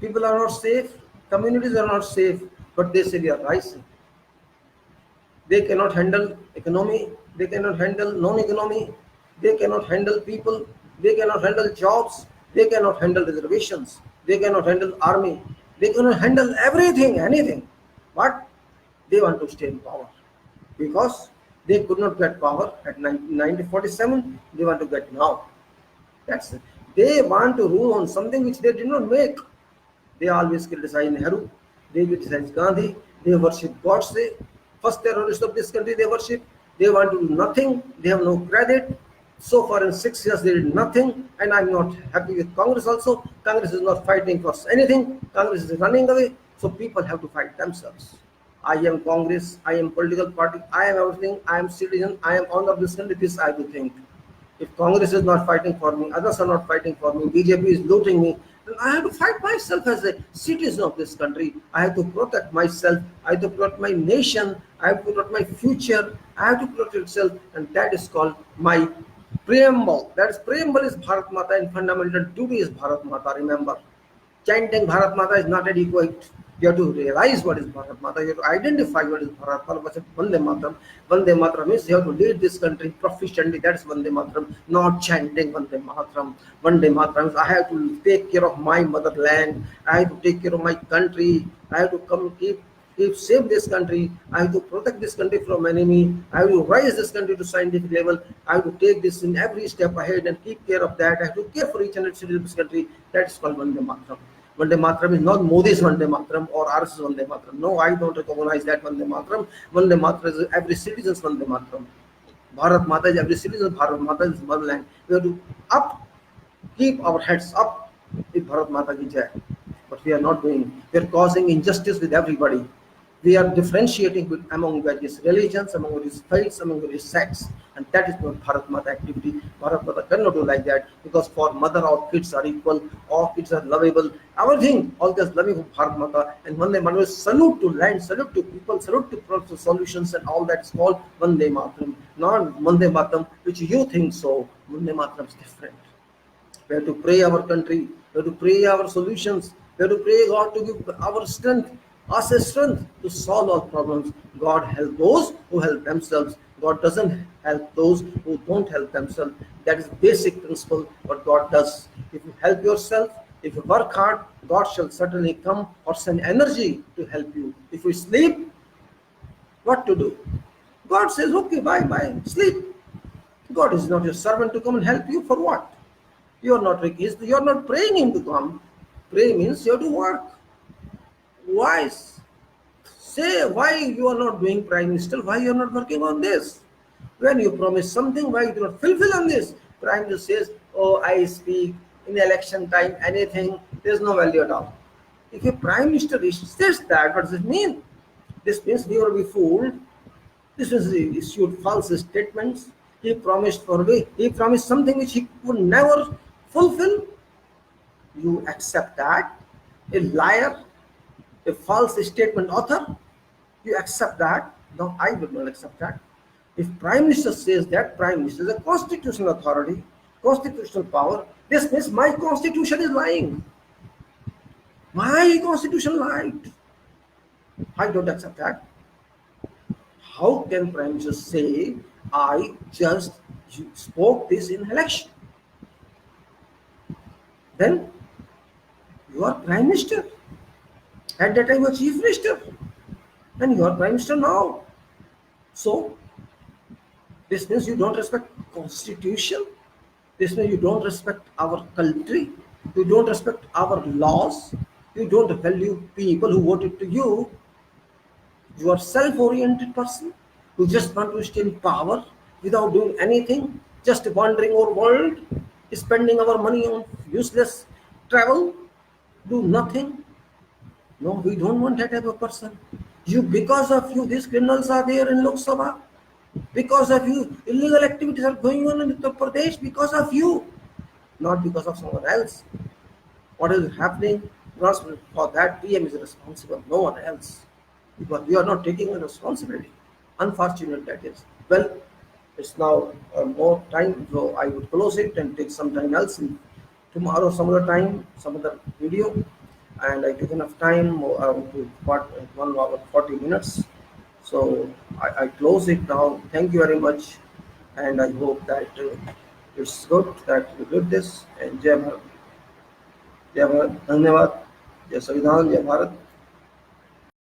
People are not safe. Communities are not safe. But they say we are rising. They cannot handle economy. They cannot handle non-economy. They cannot handle people. They cannot handle jobs. They cannot handle reservations. They cannot handle army. They cannot handle everything, anything. But they want to stay in power. Because they could not get power at 1947. They want to get now. That's it. They want to rule on something which they did not make. They always criticize Nehru. They criticize Gandhi. They worship Godse. First terrorist of this country they worship. They want to do nothing. They have no credit. So far in 6 years they did nothing. And I'm not happy with Congress also. Congress is not fighting for anything. Congress is running away. So people have to fight themselves. I am Congress. I am political party. I am everything. I am citizen. I am owner of this country. This I do think. If Congress is not fighting for me, others are not fighting for me, BJP is looting me, then I have to fight myself as a citizen of this country. I have to protect myself. I have to protect my nation. I have to protect my future. I have to protect itself, and that is called my preamble. That is preamble is Bharat Mata, and fundamental duty is Bharat Mata. Remember, chanting Bharat Mata is not adequate. You have to realize what is Bharat Mata. You have to identify what is Bharat Mata. Vande Mataram. Vande Mataram means you have to lead this country proficiently. That is Vande Mataram. Not chanting Vande Mataram. Vande Mataram means I have to take care of my motherland. I have to take care of my country. I have to come keep save this country. I have to protect this country from enemy. I have to raise this country to scientific level. I have to take this in every step ahead and keep care of that. I have to care for each and every citizen of this country. That is called Vande Mataram. Vande Mataram is not Modi's Vande Mataram or RS's Vande Mataram. No, I don't recognize that Vande Mataram. Vande Mataram is every citizen's Vande Mataram. Bharat Mata is every citizen. Bharat Mata is motherland. We have to keep our heads up with Bharat Mata ki jai. But we are not doing. We are causing injustice with everybody. We are differentiating among various religions, among various faiths, among various sects, and that is not Bharat Mata activity. Bharat Mata cannot do like that, because for mother all kids are equal, all kids are lovable. Everything, all this loving of Bharat Mata, and Vande Mataram is salute to land, salute to people, salute to solutions, and all that is called Vande Mataram, not Vande Mataram, which you think so. Vande Mataram is different. We have to pray our country. We have to pray our solutions. We have to pray God to give our strength, us a strength to solve our problems. God help those who help themselves. God doesn't help those who don't help themselves. That is basic principle what God does. If you help yourself, if you work hard, God shall certainly come or send energy to help you. If you sleep, what to do? God says, okay, bye, sleep. God is not your servant to come and help you for what? You are not praying him to come. Pray means you have to work. Why? Say why you are not doing Prime Minister, why you are not working on this? When you promise something, why you do not fulfill on this? Prime Minister says, oh, I speak in election time, anything, there's no value at all. If a Prime Minister says that, what does it mean? This means he will be fooled. This means he issued false statements. He promised something which he would never fulfill. You accept that? A liar, a false statement author, you accept that? No, I would not accept that. If Prime Minister says that, Prime Minister is a constitutional authority, constitutional power, this means my constitution is lying. My constitution lied. I don't accept that. How can Prime Minister say, I just spoke this in election? Then you are Prime Minister. At that time you were Chief Minister. And you are Prime Minister now. So, this means you don't respect Constitution. This means you don't respect our country. You don't respect our laws. You don't value people who voted to you. You are self-oriented person who just want to stay in power without doing anything, just wandering our world, spending our money on useless travel, do nothing. No, we don't want that type of person. Because of you, these criminals are there in Lok Sabha. Because of you, illegal activities are going on in Uttar Pradesh because of you, not because of someone else. What is happening? For that, PM is responsible, no one else. Because we are not taking a responsibility. Unfortunate that is. Well, it's now more time, so I would close it and take some time else. Tomorrow, some other time, some other video. And I took enough time to 1 hour 40 minutes. So I close it now. Thank you very much. And I hope that it's good that you did this. And Jai Bharat. Jai Bharat. Dhanyavad. Jai Savidhaan. Jai Bharat.